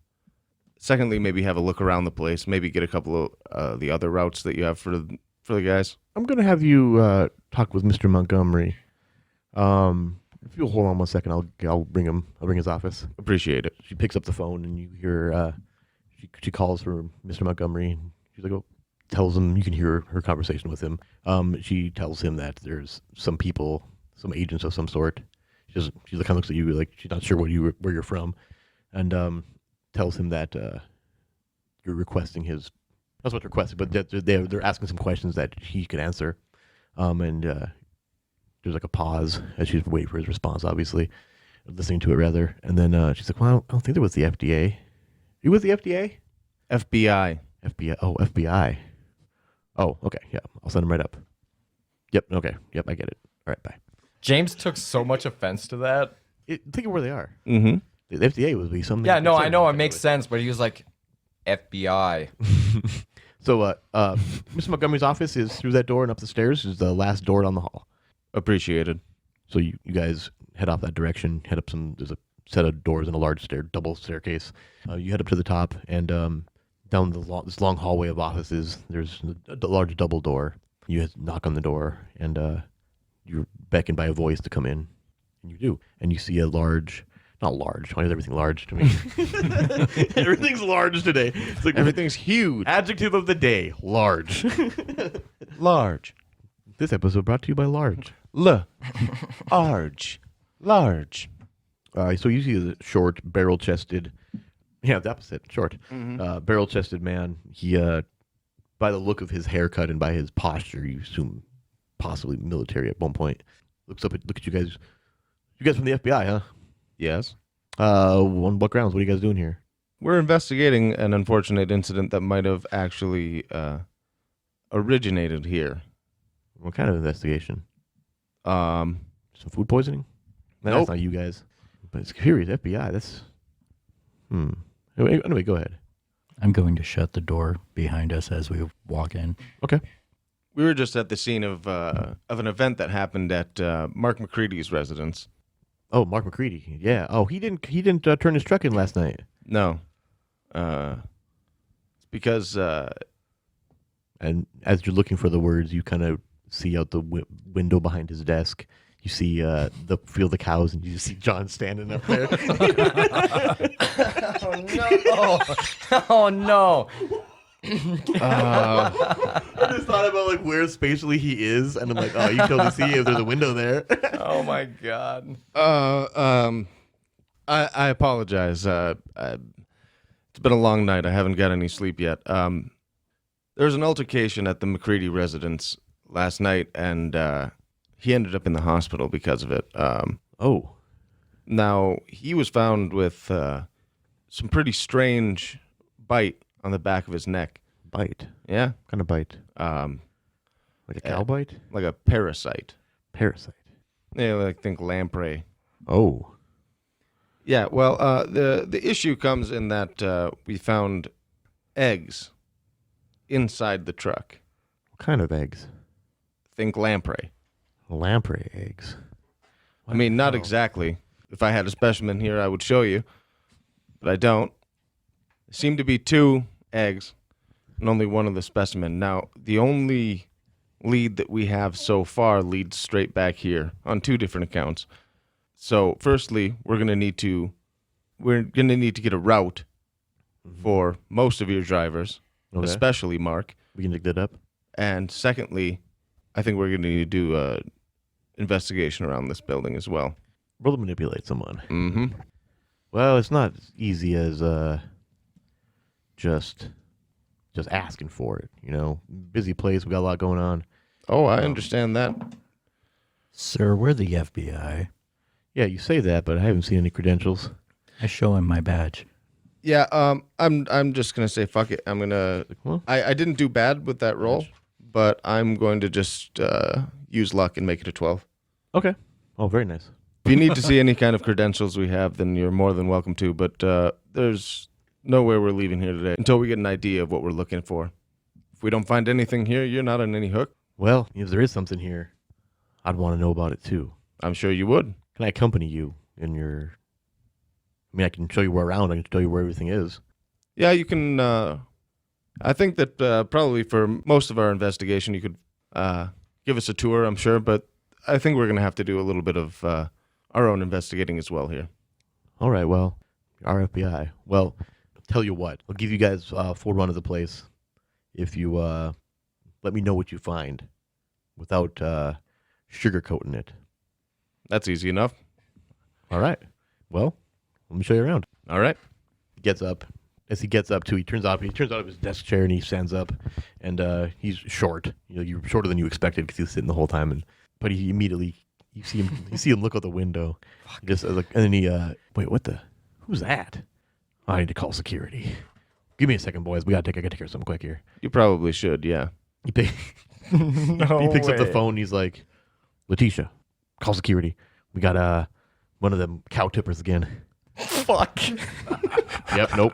secondly, maybe have a look around the place, maybe get a couple of the other routes that you have for the guys.
I'm gonna have you talk with Mr. Montgomery. If you'll hold on 1 second, I'll bring him. I'll bring his office.
Appreciate it.
She picks up the phone, and you hear she calls for Mr. Montgomery. And she's like, tells him, you can hear her conversation with him. She tells him that there's some people, some agents of some sort. She kind of looks at you like she's not sure where you're from, and tells him that you're requesting his. That's what they're requesting, but they're asking some questions that he could answer. And there's like a pause as she's waiting for his response, obviously, listening to it rather. And then she's like, "Well, I don't think there was the FDA. You with the FDA?
FBI.
FBI. Oh, FBI. Oh, okay. Yeah, I'll send him right up. Yep. Okay. Yep, I get it. All right. Bye.
James took so much offense to that.
Think of where they are.
Mm-hmm.
The FDA would be something.
Yeah, no, I know it
concerned
makes
with.
sense, but he was like, FBI.
So, Mr. Montgomery's office is through that door and up the stairs. Is the last door down the hall.
Appreciated.
So you guys head off that direction. Head up there's a set of doors and a large double staircase. You head up to the top and down this long hallway of offices. There's a large double door. You knock on the door and you're beckoned by a voice to come in, and you do. And you see a large. Not large. Why is everything large to me? Everything's large today. It's like
Everything's huge.
adjective of the day: large.
Large.
This episode brought to you by Large.
Large. Large.
So you see a short, barrel-chested. Yeah, the opposite. Short, barrel-chested man. He, by the look of his haircut and by his posture, you assume possibly military at one point. Look at you guys. You guys from the FBI, huh?
Yes.
On what grounds? What are you guys doing here?
We're investigating an unfortunate incident that might have actually originated here.
What kind of investigation?
Um,
Some food poisoning? No,
Nope.
That's not you guys. But it's curious. FBI. That's. Anyway, go ahead.
I'm going to shut the door behind us as we walk in.
Okay.
we were just at the scene of an event that happened at Mark McCready's residence.
Oh, Mark McCready. Yeah. Oh, he didn't turn his truck in last night.
No. It's because
And as you're looking for the words, you kind of see out the window behind his desk. You see the field of cows, and you see John standing up there.
Oh no! Oh no!
I just thought about like where spatially he is, and I'm like, oh, you can totally see if there's a window there.
Oh my god!
I apologize. It's been a long night. I haven't got any sleep yet. There was an altercation at the McCready residence last night, and he ended up in the hospital because of it.
Oh,
Now, he was found with some pretty strange bite on the back of his neck.
bite.
Yeah?
What kind of bite? Like a cow bite?
Like a parasite.
Parasite.
Yeah, like think lamprey.
Oh.
Yeah, well, the issue comes in that we found eggs inside the truck.
What kind of eggs?
Think lamprey.
Lamprey eggs.
I mean, not exactly. If I had a specimen here, I would show you, but I don't. There seem to be 2 eggs and only one of the specimen. Now, the only lead that we have so far leads straight back here on 2 different accounts. So, firstly, we're going to need to get a route for most of your drivers,
Okay.
especially Mark.
We can dig that up.
And secondly, I think we're going to need to do a investigation around this building as well.
Roll to manipulate someone.
Mm-hmm.
Well, it's not as easy as just asking for it. You know, busy place. We got a lot going on.
Oh, I understand that.
Sir, we're the FBI.
Yeah, you say that, but I haven't seen any credentials.
I show him my badge.
Yeah, I'm just gonna say fuck it. I'm gonna.
Well,
I didn't do bad with that roll, but I'm going to just use luck and make it a 12.
okay. Oh, very nice.
If you need to see any kind of credentials we have, then you're more than welcome to. But there's no way we're leaving here today until we get an idea of what we're looking for. If we don't find anything here, you're not on any hook.
Well, if there is something here, I'd want to know about it too.
I'm sure you would.
Can I accompany you in your? I mean, I can show you where around. I can show you where everything is.
Yeah, you can. I think that probably for most of our investigation, you could give us a tour, I'm sure. But I think we're going to have to do a little bit of our own investigating as well here.
All right. Well, our FBI. Well, tell you what. I'll give you guys full run of the place if you let me know what you find without sugarcoating it.
That's easy enough.
All right. Well, let me show you around.
All right.
He gets up. As he gets up, too, he turns out of his desk chair and he stands up. And he's short. You know, you're shorter than you expected because he was sitting the whole time. But he immediately, you see him look out the window. Just like, and then he, wait, who's that? Oh, I need to call security. Give me a second, boys. I gotta take care of something quick here.
You probably should, yeah.
He picks up the phone. And he's like, Letitia, call security. We got one of them cow tippers again.
Fuck.
Yep. Nope.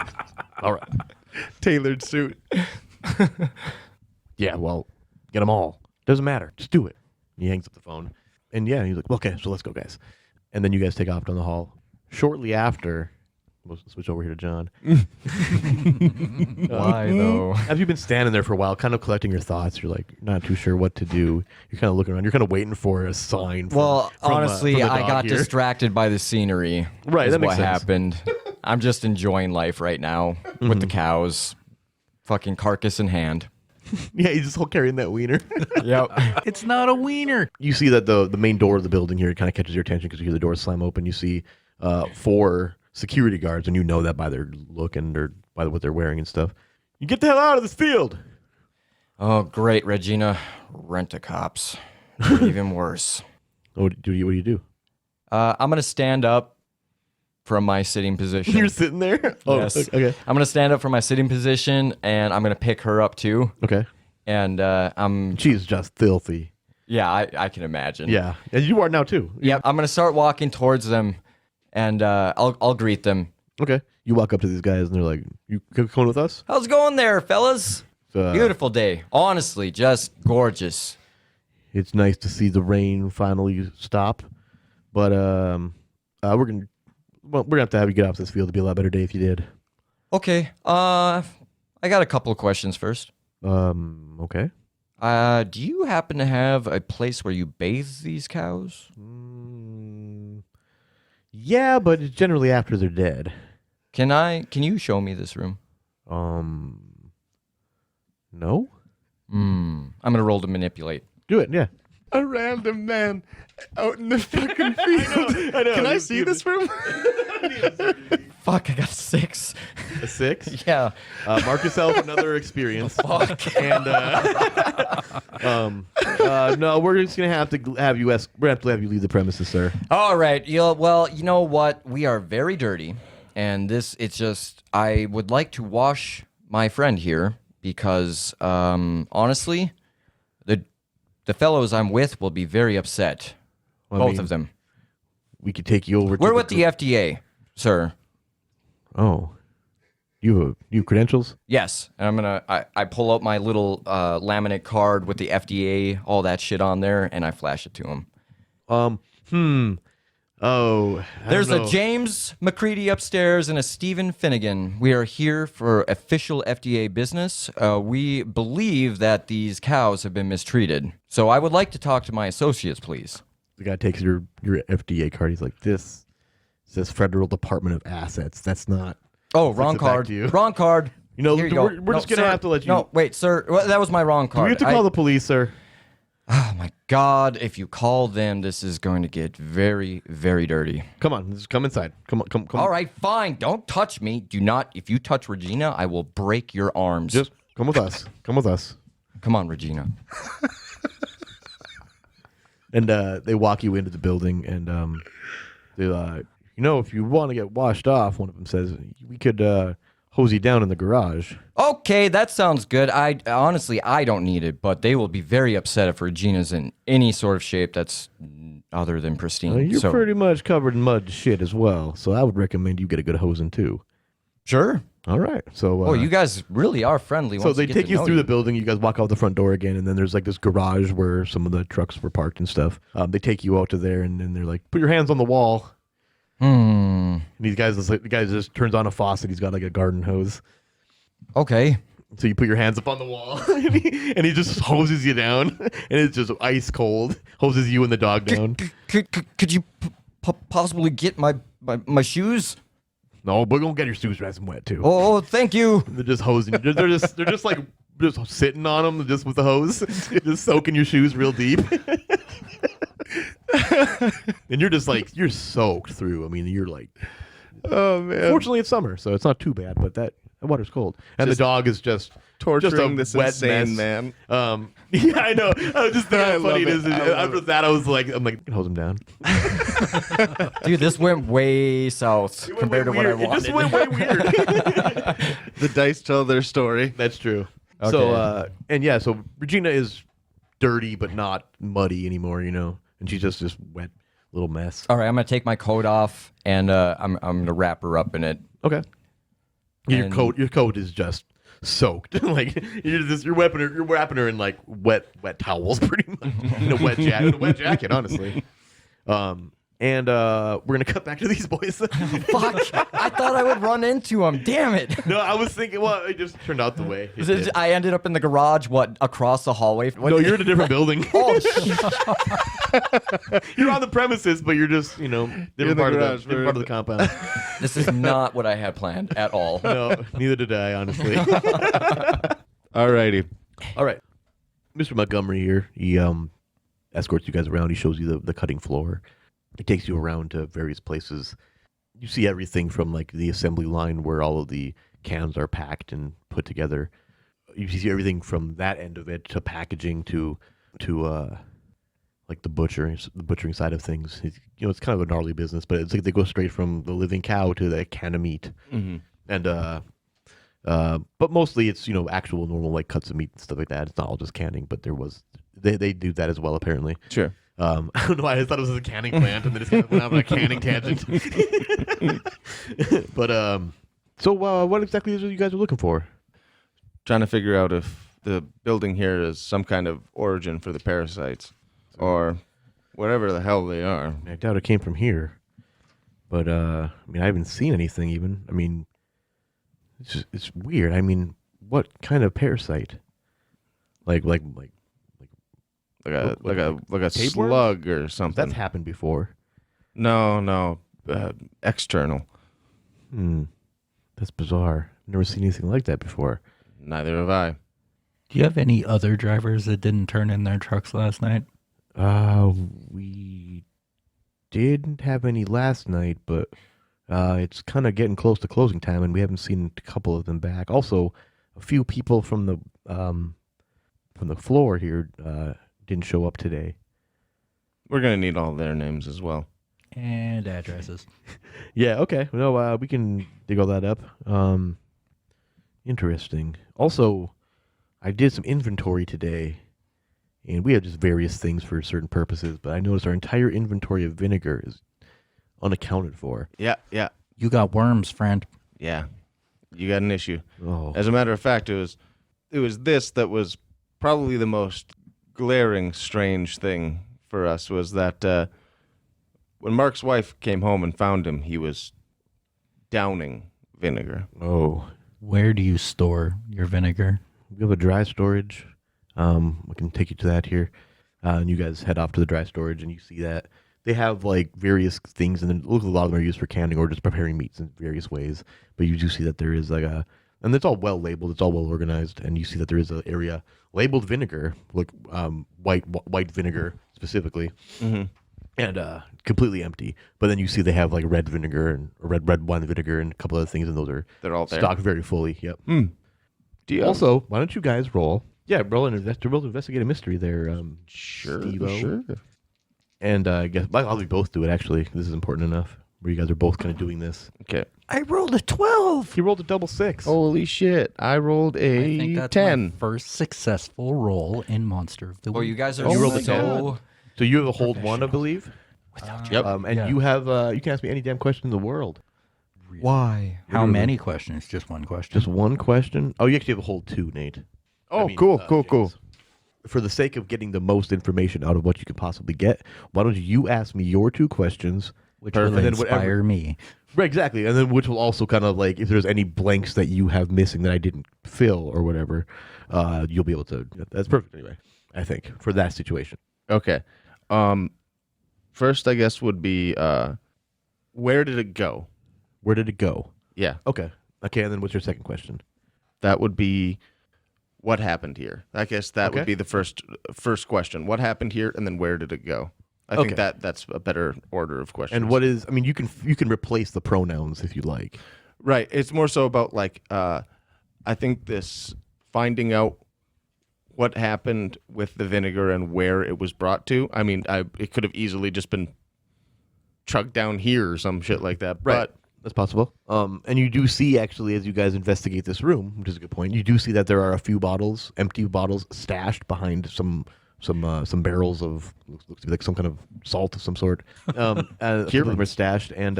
All right.
Tailored suit.
Yeah. Well, get them all. Doesn't matter. Just do it. He hangs up the phone. And yeah, he's like, well, okay, so let's go, guys. And then you guys take off down the hall. Shortly after, we'll switch over here to John.
Why though?
Have you been standing there for a while, kind of collecting your thoughts? You're like, not too sure what to do. You're kind of looking around. You're kind of waiting for a sign.
Honestly,
from the
I
dog
got
here.
distracted by the scenery.
Right,
is
that makes
what
sense.
happened. I'm just enjoying life right now with the cows, fucking carcass in hand.
Yeah, he's just carrying that wiener.
Yep.
It's not a wiener.
You see that the main door of the building here kind of catches your attention because you hear the door slam open. You see 4 security guards, and you know that by their look and by what they're wearing and stuff. You get the hell out of this field.
Oh, great, Regina. Rent-a-cops. Even worse.
What do you do?
I'm going to stand up from my sitting position.
You're sitting there? Oh,
Yes.
okay.
I'm going to stand up from my sitting position, and I'm going to pick her up, too.
Okay.
And
She's just filthy.
yeah, I can imagine.
Yeah. And you are now, too.
Yep. I'm going to start walking towards them, and I'll greet them.
Okay. You walk up to these guys, and they're like, you coming with us?
How's it going there, fellas? Beautiful day. Honestly, just gorgeous.
It's nice to see the rain finally stop. But we're gonna have to have you get off this field. It'd be a lot better day if you did.
Okay. I got a couple of questions first.
Okay.
Do you happen to have a place where you bathe these cows?
Yeah, but it's generally after they're dead.
Can you show me this room?
No?
I'm gonna roll to manipulate.
Do it, yeah.
A random man out in the fucking field.
I know.
Can I see this room?
Fuck, I got a 6.
A 6?
Yeah.
Mark yourself another experience.
Fuck.
And no, we're just gonna have to have you leave the premises, sir.
All right. Well, you know what? We are very dirty, and I would like to wash my friend here because, honestly, the fellows I'm with will be very upset. Both of them.
We could take you over.
We're with the FDA, sir.
Oh, you have credentials?
Yes, and I pull out my little laminate card with the FDA, all that shit on there, and I flash it to him.
Oh,
There's
a
a James McCready upstairs and a Stephen Finnegan. We are here for official FDA business. We believe that these cows have been mistreated. So I would like to talk to my associates, please.
The guy takes your FDA card. He's like, this says Federal Department of Assets. That's not.
Oh, wrong
it back
card.
to you.
Wrong card.
You know,
Here you
we're
go.
just going to have to let you.
No, wait, sir. Well, that was my wrong
Do
card.
we have to call the police, sir?
Oh, my God. If you call them, this is going to get very, very dirty.
Come on. Just come inside. Come on. Come.
All right, fine. Don't touch me. Do not. If you touch Regina, I will break your arms.
Just come with us. Come with us.
Come on, Regina.
And they walk you into the building, and they're like, if you want to get washed off, one of them says, we could hose you down in the garage.
Okay, that sounds good. I honestly, I don't need it, but they will be very upset if Regina's in any sort of shape that's other than pristine.
You're
So-
pretty much covered in mud and shit as well, so I would recommend you get a good hosing too.
Sure.
All right. So,
Oh, you guys really are friendly.
so
once
they
we get
take
to
you
know
through the building. You guys walk out the front door again, and then there's like this garage where some of the trucks were parked and stuff. They take you out to there, and then they're like, "Put your hands on the wall."
Hmm.
And the guy just turns on a faucet. He's got like a garden hose.
Okay.
So you put your hands up on the wall, and he just hoses you down, and it's just ice cold. Hoses you and the dog down.
Could you possibly get my shoes?
No, we're gonna get your shoes nice and wet too.
Oh, thank you.
They're just hosing. They're just like just sitting on them, just with the hose, just soaking your shoes real deep. And you're just like you're soaked through. I mean, you're like.
Oh man!
Fortunately, it's summer, so it's not too bad. But that water's cold, and the dog is just
Torturing
just a
this
wet
insane
mess.
man.
Yeah, I know. I was just thinking
I
how funny it
love
is.
it. I love
After
it.
that, I'm like, hose him down.
Dude, this went way south compared to what I
It
wanted.
just went way weird.
The dice tell their story.
That's true.
Okay.
So, so Regina is dirty but not muddy anymore, and she's just this wet little mess.
All right, I'm gonna take my coat off and I'm gonna wrap her up in it.
Okay. Your
And-
coat is just soaked. Like you're wrapping her in like wet towels, pretty much. In a wet jacket, honestly. And we're gonna cut back to these boys.
Fuck! I thought I would run into him. Damn it!
No, I was thinking. Well, it just turned out the way. It
Is it-
did.
I ended up in the garage. What? Across the hallway? What?
No, you're in a different building.
Oh shit!
You're on the premises, but you're just different
the
part
garage,
different part of the compound.
This is not what I had planned at all.
No, neither did I, honestly.
Alrighty.
All right, Mr. Montgomery here. He escorts you guys around. He shows you the cutting floor. He takes you around to various places. You see everything from like the assembly line where all of the cans are packed and put together. You see everything from that end of it to packaging to like the butchering side of things. It's kind of a gnarly business, but it's like they go straight from the living cow to the can of meat.
Mm-hmm.
And but mostly it's actual normal like cuts of meat and stuff like that. It's not all just canning, but they do that as well apparently.
Sure.
I don't know why I thought it was a canning plant, and then just kind of went out on a canning tangent. But so what exactly is it you guys are looking for?
Trying to figure out if the building here is some kind of origin for the parasites, or whatever the hell they are.
I doubt it came from here, but I haven't seen anything even. It's weird. What kind of parasite? Like
Like a
tapeworm?
slug or something.
That's happened before.
No, external.
That's bizarre. Never seen anything like that before.
Neither have I.
Do you have any other drivers that didn't turn in their trucks last night?
We didn't have any last night, but it's kind of getting close to closing time, and we haven't seen a couple of them back. Also, a few people from the floor here didn't show up today.
We're gonna need all their names as well.
And addresses.
Yeah, okay. No, we can dig all that up. Interesting. Also, I did some inventory today, and we have just various things for certain purposes, but I noticed our entire inventory of vinegar is unaccounted for.
Yeah.
You got worms, friend.
You got an issue.
Oh,
As a matter of fact, it was this that was probably the most glaring, strange thing for us was that when Mark's wife came home and found him, he was downing vinegar.
Oh,
Where do you store your vinegar?
we have a dry storage. We can take you to that here. And you guys head off to the dry storage, and you see that they have like various things, and then a lot of them are used for canning or just preparing meats in various ways. But you do see that there is like and it's all well labeled, it's all well organized, and you see that there is an area labeled vinegar, like white vinegar specifically, and completely empty. But then you see they have like red vinegar and red wine vinegar and a couple other things, and those are
They're all there.
stocked very fully. Yep.
Do you
Also, why don't you guys roll? Yeah, roll to investigate a mystery there. Steve-O.
sure.
And I guess I'll be both do it actually. This is important enough. Where you guys are both kind of doing this.
Okay.
I rolled a 12.
He rolled a double 6.
Holy shit! I rolled
I
a
think that's
10.
my first successful roll in Monster of the Week.
Oh, you guys are
You rolled a
so.
So you have a hold 1, I believe.
Yep.
And
Yeah.
you have you can ask me any damn question in the world.
Why?
How many questions? Just one question.
Just one question. Oh, you actually have a hold 2, Nate.
Oh, cool.
James. For the sake of getting the most information out of what you could possibly get, why don't you ask me your 2 questions?
which
Perfect.
will
And then whatever-
inspire me.
Right, exactly. And then which will also kind of like, if there's any blanks that you have missing that I didn't fill or whatever, you'll be able to. That's perfect anyway, I think, for that situation.
Okay. First, I guess would be where did it go?
Where did it go?
Yeah,
Okay. Okay, and then what's your second question?
that would be what happened here. I guess that
Okay.
would be the first question. What happened here, and then where did it go? I
Okay.
think that's a better order of questions.
And what is, I mean, you can replace the pronouns if you like.
Right. It's more so about like I think this finding out what happened with the vinegar and where it was brought to. I mean, it could have easily just been chugged down here or some shit like that. But
That's possible. And you do see, actually, as you guys investigate this room, which is a good point, you do see that there are a few bottles, empty bottles, stashed behind some barrels of looks to be like some kind of salt of some sort. A few of them are stashed, and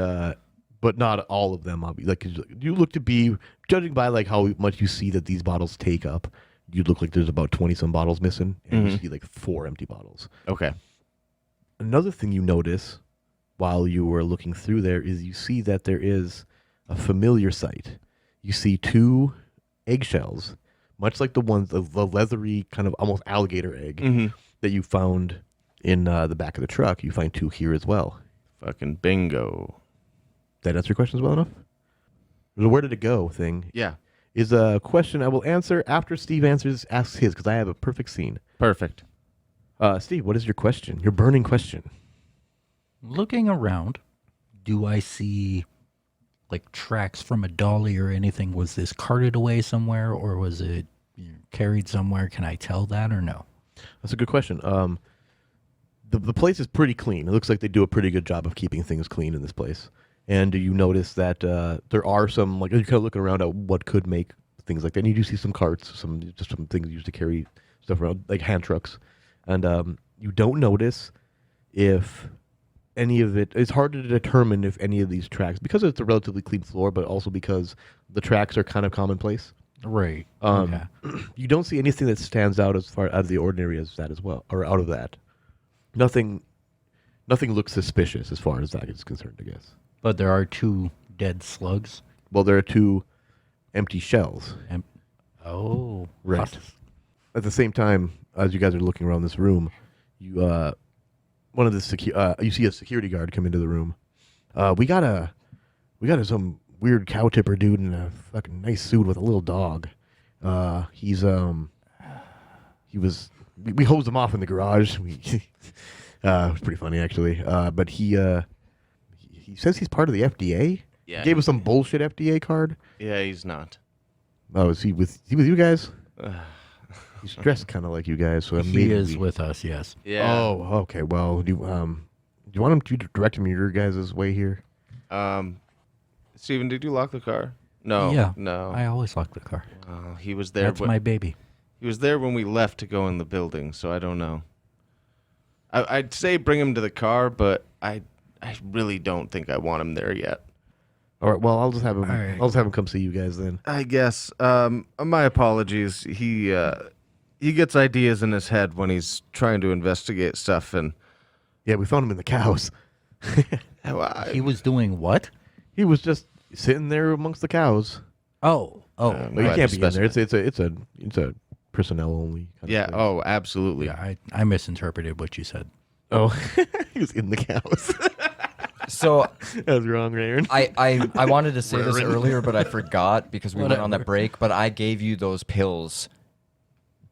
but not all of them. Like you look to be, judging by like how much you see that these bottles take up, you look like there's about 20 some bottles missing, and you see like 4 empty bottles.
okay.
Another thing you notice while you were looking through there is you see that there is a familiar sight. You see 2 eggshells, much like the leathery kind of almost alligator egg that you found in the back of the truck. You find 2 here as well.
Fucking bingo.
That answer your questions well enough? The where did it go thing
Yeah.
is a question I will answer after Steve asks his, because I have a perfect scene.
Perfect.
Steve, what is your question? Your burning question.
Looking around, do I see like tracks from a dolly or anything? Was this carted away somewhere, or was it carried somewhere? Can I tell that or no?
That's a good question. The place is pretty clean. It looks like they do a pretty good job of keeping things clean in this place. And you notice that there are some, like, you're kind of looking around at what could make things like that. And you do see some carts, some things used to carry stuff around, like hand trucks. And you don't notice if any of it, it's hard to determine if any of these tracks, because it's a relatively clean floor, but also because the tracks are kind of commonplace.
Right. Okay.
You don't see anything that stands out as far out of the ordinary as that as well, or out of that. Nothing looks suspicious as far as that is concerned, I guess.
But there are 2 dead slugs.
Well, there are 2 empty shells.
Oh.
Right. At the same time, as you guys are looking around this room, you you see a security guard come into the room. We got some weird cow tipper dude in a fucking nice suit with a little dog. We hosed him off in the garage. It was pretty funny actually. But he says he's part of the FDA.
Yeah.
He gave us some bullshit FDA card.
Yeah, he's not.
Oh, is he with you guys? He's dressed kind of like you guys, so
He is with us, yes.
Yeah.
Oh, okay. Well, do you want him to direct him your guys' way here?
Steven, did you lock the car? No.
Yeah.
No.
I always lock the car.
He was there.
That's my baby.
He was there when we left to go in the building, so I don't know. I'd say bring him to the car, but I really don't think I want him there yet.
All right. Well, I'll just have him.
All right.
I'll just have him come see you guys then.
I guess. My apologies. He gets ideas in his head when he's trying to investigate stuff, and
Yeah, we found him in the cows.
He was doing what?
He was just sitting there amongst the cows.
Oh.
Well, you
glad
can't
you
be in there. It's a personnel only. Kind
Yeah.
Of place.
Oh, absolutely.
Yeah, I misinterpreted what you said.
Oh, he was in the cows.
So
That was wrong, Aaron.
I wanted to say this
Rarin.
earlier, but I forgot because we went on that break. But I gave you those pills,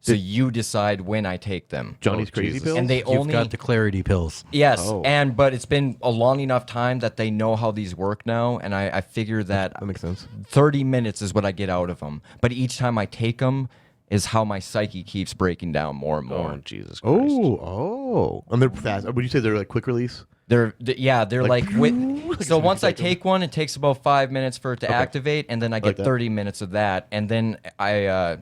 so you decide when I take them.
Johnny's crazy
Jesus.
pills.
And they
You've
only
got the clarity pills.
yes,
Oh.
but it's been a long enough time that they know how these work now, and I figure that
that makes sense.
30 minutes is what I get out of them. But each time I take them is how my psyche keeps breaking down more and more.
Oh, Jesus Christ.
Oh, and they're fast. Would you say they're like quick release?
They're like so
you
once I
take 'em.
take one, it takes about 5 minutes for it to activate, and then I
like
get
that.
30 minutes of that, and then I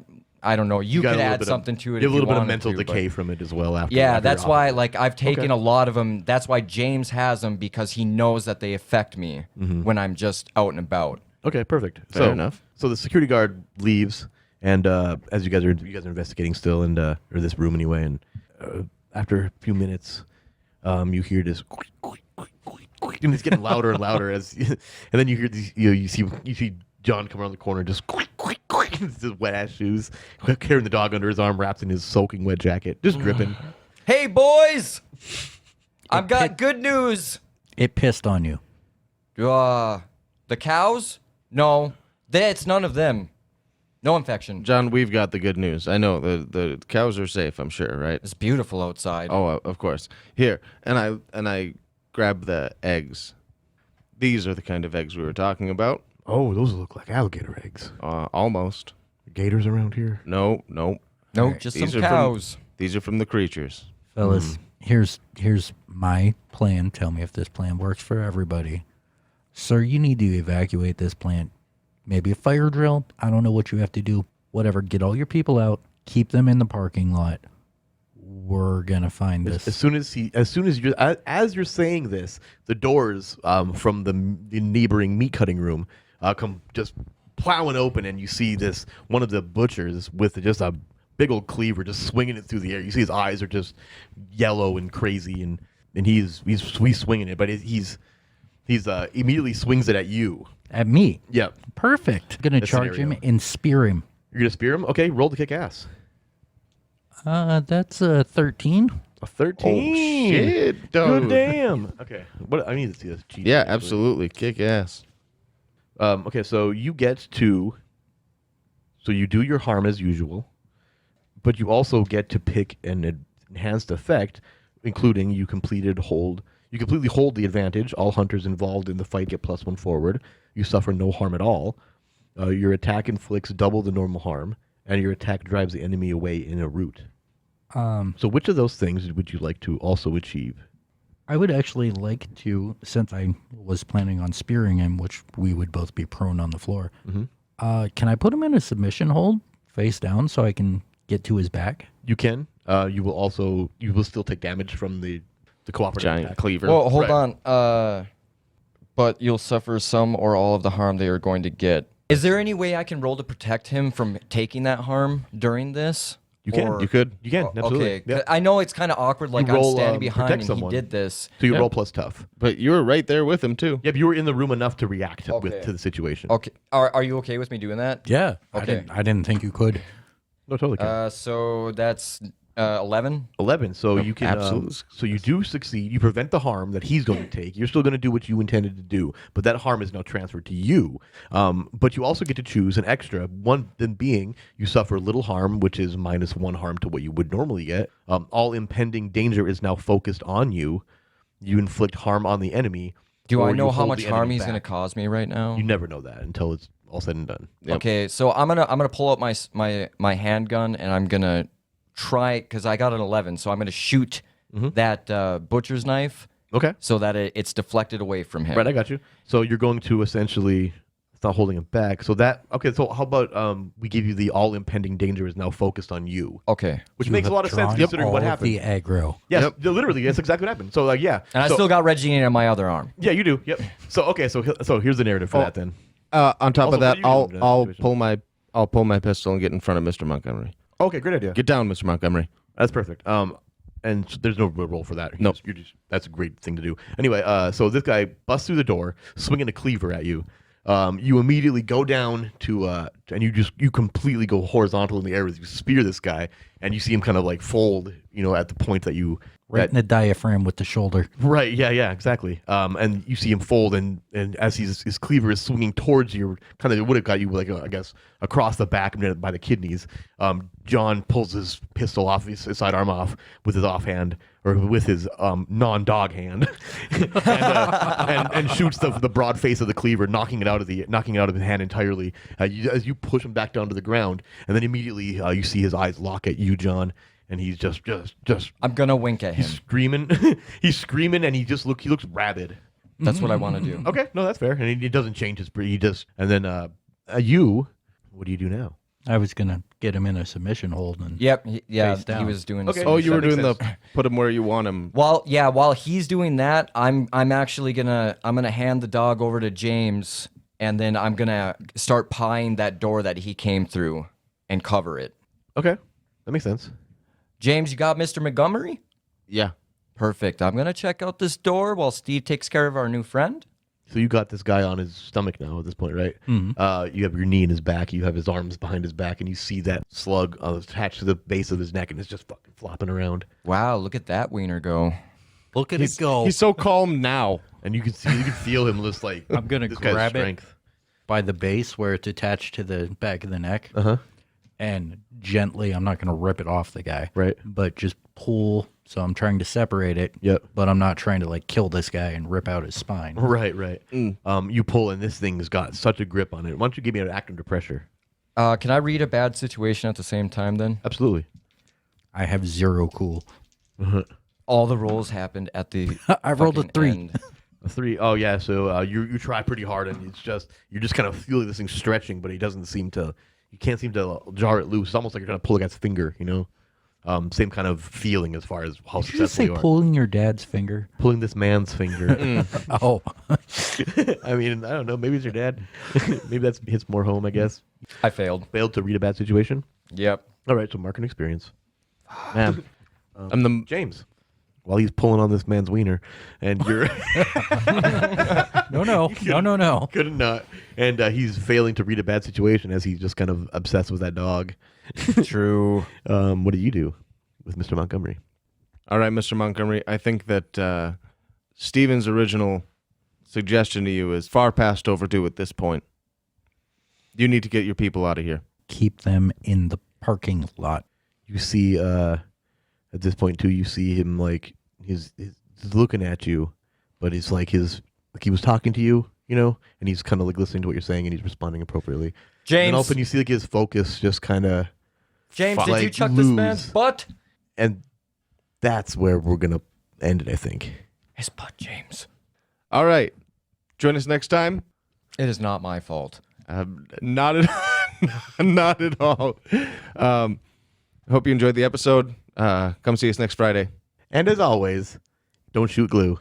don't know. You
got
could
a little
add
bit
something to it.
You
if
have a little bit of
wanted
mental
to, but-
decay from it as well. After
Yeah,
after
that's
you're
why.
off of it.
Like I've taken a lot of them. That's why James has them because he knows that they affect me when I'm just out and about.
Okay, perfect.
Fair enough.
So the security guard leaves, and as you guys are investigating still, and or this room anyway, and after a few minutes, you hear this, and it's getting louder and louder as, and then you hear these, you see John come around the corner, just his wet ass shoes, carrying the dog under his arm, wrapped in his soaking wet jacket, just dripping.
Hey boys, I've got good news.
It pissed on you.
The cows? No, it's none of them. No infection.
John, we've got the good news. I know the cows are safe, I'm sure, right?
It's beautiful outside.
Oh, of course. Here, and I grab the eggs. These are the kind of eggs we were talking about.
Oh, those look like alligator eggs.
Almost.
Gators around here.
No.
no, just
These
some
are
cows.
These are from the creatures.
Fellas, here's my plan. Tell me if this plan works for everybody. Sir, you need to evacuate this plant. Maybe a fire drill. I don't know what you have to do. Whatever. Get all your people out. Keep them in the parking lot. We're gonna find this.
As soon as you're saying this, the doors from the neighboring meat cutting room come just plowing open, and you see this one of the butchers with just a big old cleaver just swinging it through the air. You see his eyes are just yellow and crazy, and he's swinging it, but he's immediately swings it at you.
At me.
Yep.
Perfect. Gonna charge him
scenario.
and spear him.
You're gonna spear him. Okay, roll to kick ass.
That's a 13.
A 13.
Oh, shit,
Good
dude.
damn. Okay. What I need to see this. cheat
Yeah,
sheet, actually.
absolutely. Kick ass.
Okay, so you get to. So you do your harm as usual, but you also get to pick an enhanced effect, including you completely hold the advantage. All hunters involved in the fight get +1 forward. You suffer no harm at all. Your attack inflicts double the normal harm, and your attack drives the enemy away in a route. So which of those things would you like to also achieve?
I would actually like to, since I was planning on spearing him, which we would both be prone on the floor, can I put him in a submission hold, face down, so I can get to his back?
You can. You will still take damage from the cooperative
Giant
attack.
cleaver.
Well, hold
Right.
on. But you'll suffer some or all of the harm they are going to get. Is there any way I can roll to protect him from taking that harm during this?
You can.
Or-
You could.
You can. Absolutely.
Okay,
Yeah.
I know it's kind of awkward, like
You
I'm
roll,
standing behind
protect
and
someone.
he did this.
So you
Yeah.
roll plus tough.
But you were right there with him, too.
Yep, you were in the room enough to react
Okay.
to the situation.
Okay, are you okay with me doing that?
Yeah.
Okay.
I didn't think you could.
No, totally. Can.
So that's 11.
11. So you can.
absolutely.
So you do succeed. You prevent the harm that he's going to take. You're still going to do what you intended to do, but that harm is now transferred to you. But you also get to choose an extra one. Then being you suffer little harm, which is -1 harm to what you would normally get. All impending danger is now focused on you. You inflict harm on the enemy.
Do
or
I
you
know how
hold
much
the
harm
enemy
he's going to
back.
cause me right now?
You never know that until it's all said and done.
Yep.
Okay, so I'm gonna pull out my handgun and I'm gonna try because I got an 11, so I'm gonna shoot that butcher's knife
Okay.
so that it's deflected away from him.
Right, I got you. So you're going to essentially, it's not holding it back. So that, okay, so how about we give you the all impending danger is now focused on you,
Okay,
which
You
makes a
have
lot of sense
drawn
considering what
all
happened.
The aggro.
Yes,
Yep.
literally, that's exactly what happened. So yeah.
and I
So-
still got Reggie in my other arm.
Yeah, you do. Yep. So okay, so here's the narrative for that then.
On top
Also,
of that,
what do you do in that
I'll
situation?
pull my pistol and get in front of Mr. Montgomery.
Okay, great idea.
Get down, Mr. Montgomery.
That's perfect. And there's no real role for that.
Nope.
That's a great thing to do. Anyway, so this guy busts through the door, swinging a cleaver at you. You immediately go down to, and you completely go horizontal in the air as you spear this guy, and you see him kind of like fold, at the point that you
Right in the diaphragm with the shoulder.
Right, yeah, exactly. And you see him fold, and as his cleaver is swinging towards you, kind of would have got you, like, I guess, across the back by the kidneys. John pulls his pistol off, his sidearm off with his offhand, or with his non-dog hand, and shoots the broad face of the cleaver, knocking it out of his hand entirely. As you push him back down to the ground, and then immediately you see his eyes lock at you, John. And he's just.
I'm gonna wink at him.
He's screaming. He's screaming, and he looks rabid.
That's what I want to do.
Okay, no, that's fair. And he doesn't change his breed. He just. And then you, what do you do now?
I was going to get him in a submission hold. And
Yep. Yeah.
face down.
He was doing.
Okay.
Oh, you were
That makes
doing
sense.
put him where you want him.
While he's doing that, I'm actually gonna hand the dog over to James, and then I'm gonna start pieing that door that he came through and cover it.
Okay, that makes sense.
James, you got Mr. Montgomery?
Yeah.
Perfect. I'm gonna check out this door while Steve takes care of our new friend.
So you got this guy on his stomach now at this point, right?
Mhm.
You have your knee in his back. You have his arms behind his back, and you see that slug attached to the base of his neck, and it's just fucking flopping around.
Wow, look at that wiener go.
look at it go.
He's so calm now.
And you can feel him just like
I'm going to
this guy's
grab it
strength.
by the base where it's attached to the back of the neck.
Uh-huh.
And gently, I'm not going to rip it off the guy.
Right.
But just pull. So I'm trying to separate it.
Yep.
But I'm not trying to like kill this guy and rip out his spine.
Right. You pull, and this thing's got such a grip on it. Why don't you give me an act under pressure?
Can I read a bad situation at the same time then?
Absolutely.
I have 0 cool.
All the rolls happened at the
I rolled a
fucking
3.
end.
A 3. Oh yeah. So you try pretty hard, and you're just kind of feeling this thing stretching, but he doesn't seem to. You can't seem to jar it loose. It's almost like you're trying to pull a guy's finger. Same kind of feeling as far as how
Did you just
successful
say
you are.
pulling your dad's finger?
Pulling this man's finger.
Oh.
I mean, I don't know. Maybe it's your dad. Maybe that hits more home. I guess.
I failed.
Failed to read a bad situation.
Yep.
All right. So mark an experience. Man,
I'm the
James. While he's pulling on this man's wiener, and you're
No.
couldn't not, and he's failing to read a bad situation as he's just kind of obsessed with that dog.
True.
What do you do with Mr. Montgomery?
All right, Mr. Montgomery. I think that Steven's original suggestion to you is far past overdue at this point. You need to get your people out of here.
Keep them in the parking lot.
You see, at this point too, you see him like he's looking at you, but it's like he was talking to you, and he's kind of like listening to what you're saying, and he's responding appropriately. And then all of a
James,
sudden you see like his focus just kind of,
did you
like,
chuck this man's
lose.
butt?
and that's where we're gonna end it, I think.
His butt, James.
All right. Join us next time.
It is not my fault.
Not at not at all. Hope you enjoyed the episode. Come see us next Friday.
And as always, don't shoot glue.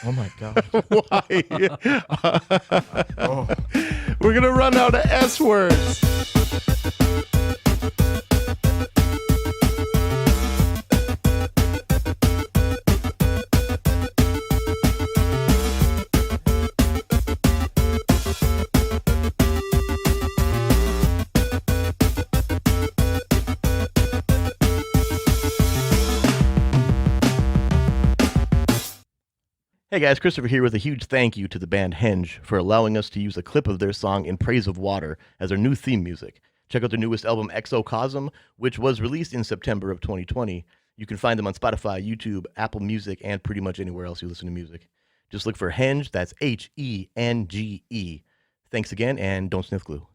Oh my god.
Why? We're gonna run out of S words.
Hey guys, Christopher here with a huge thank you to the band Henge for allowing us to use a clip of their song In Praise of Water as our new theme music. Check out their newest album, Exocosm, which was released in September of 2020. You can find them on Spotify, YouTube, Apple Music, and pretty much anywhere else you listen to music. Just look for Henge, that's Henge. Thanks again, and don't sniff glue.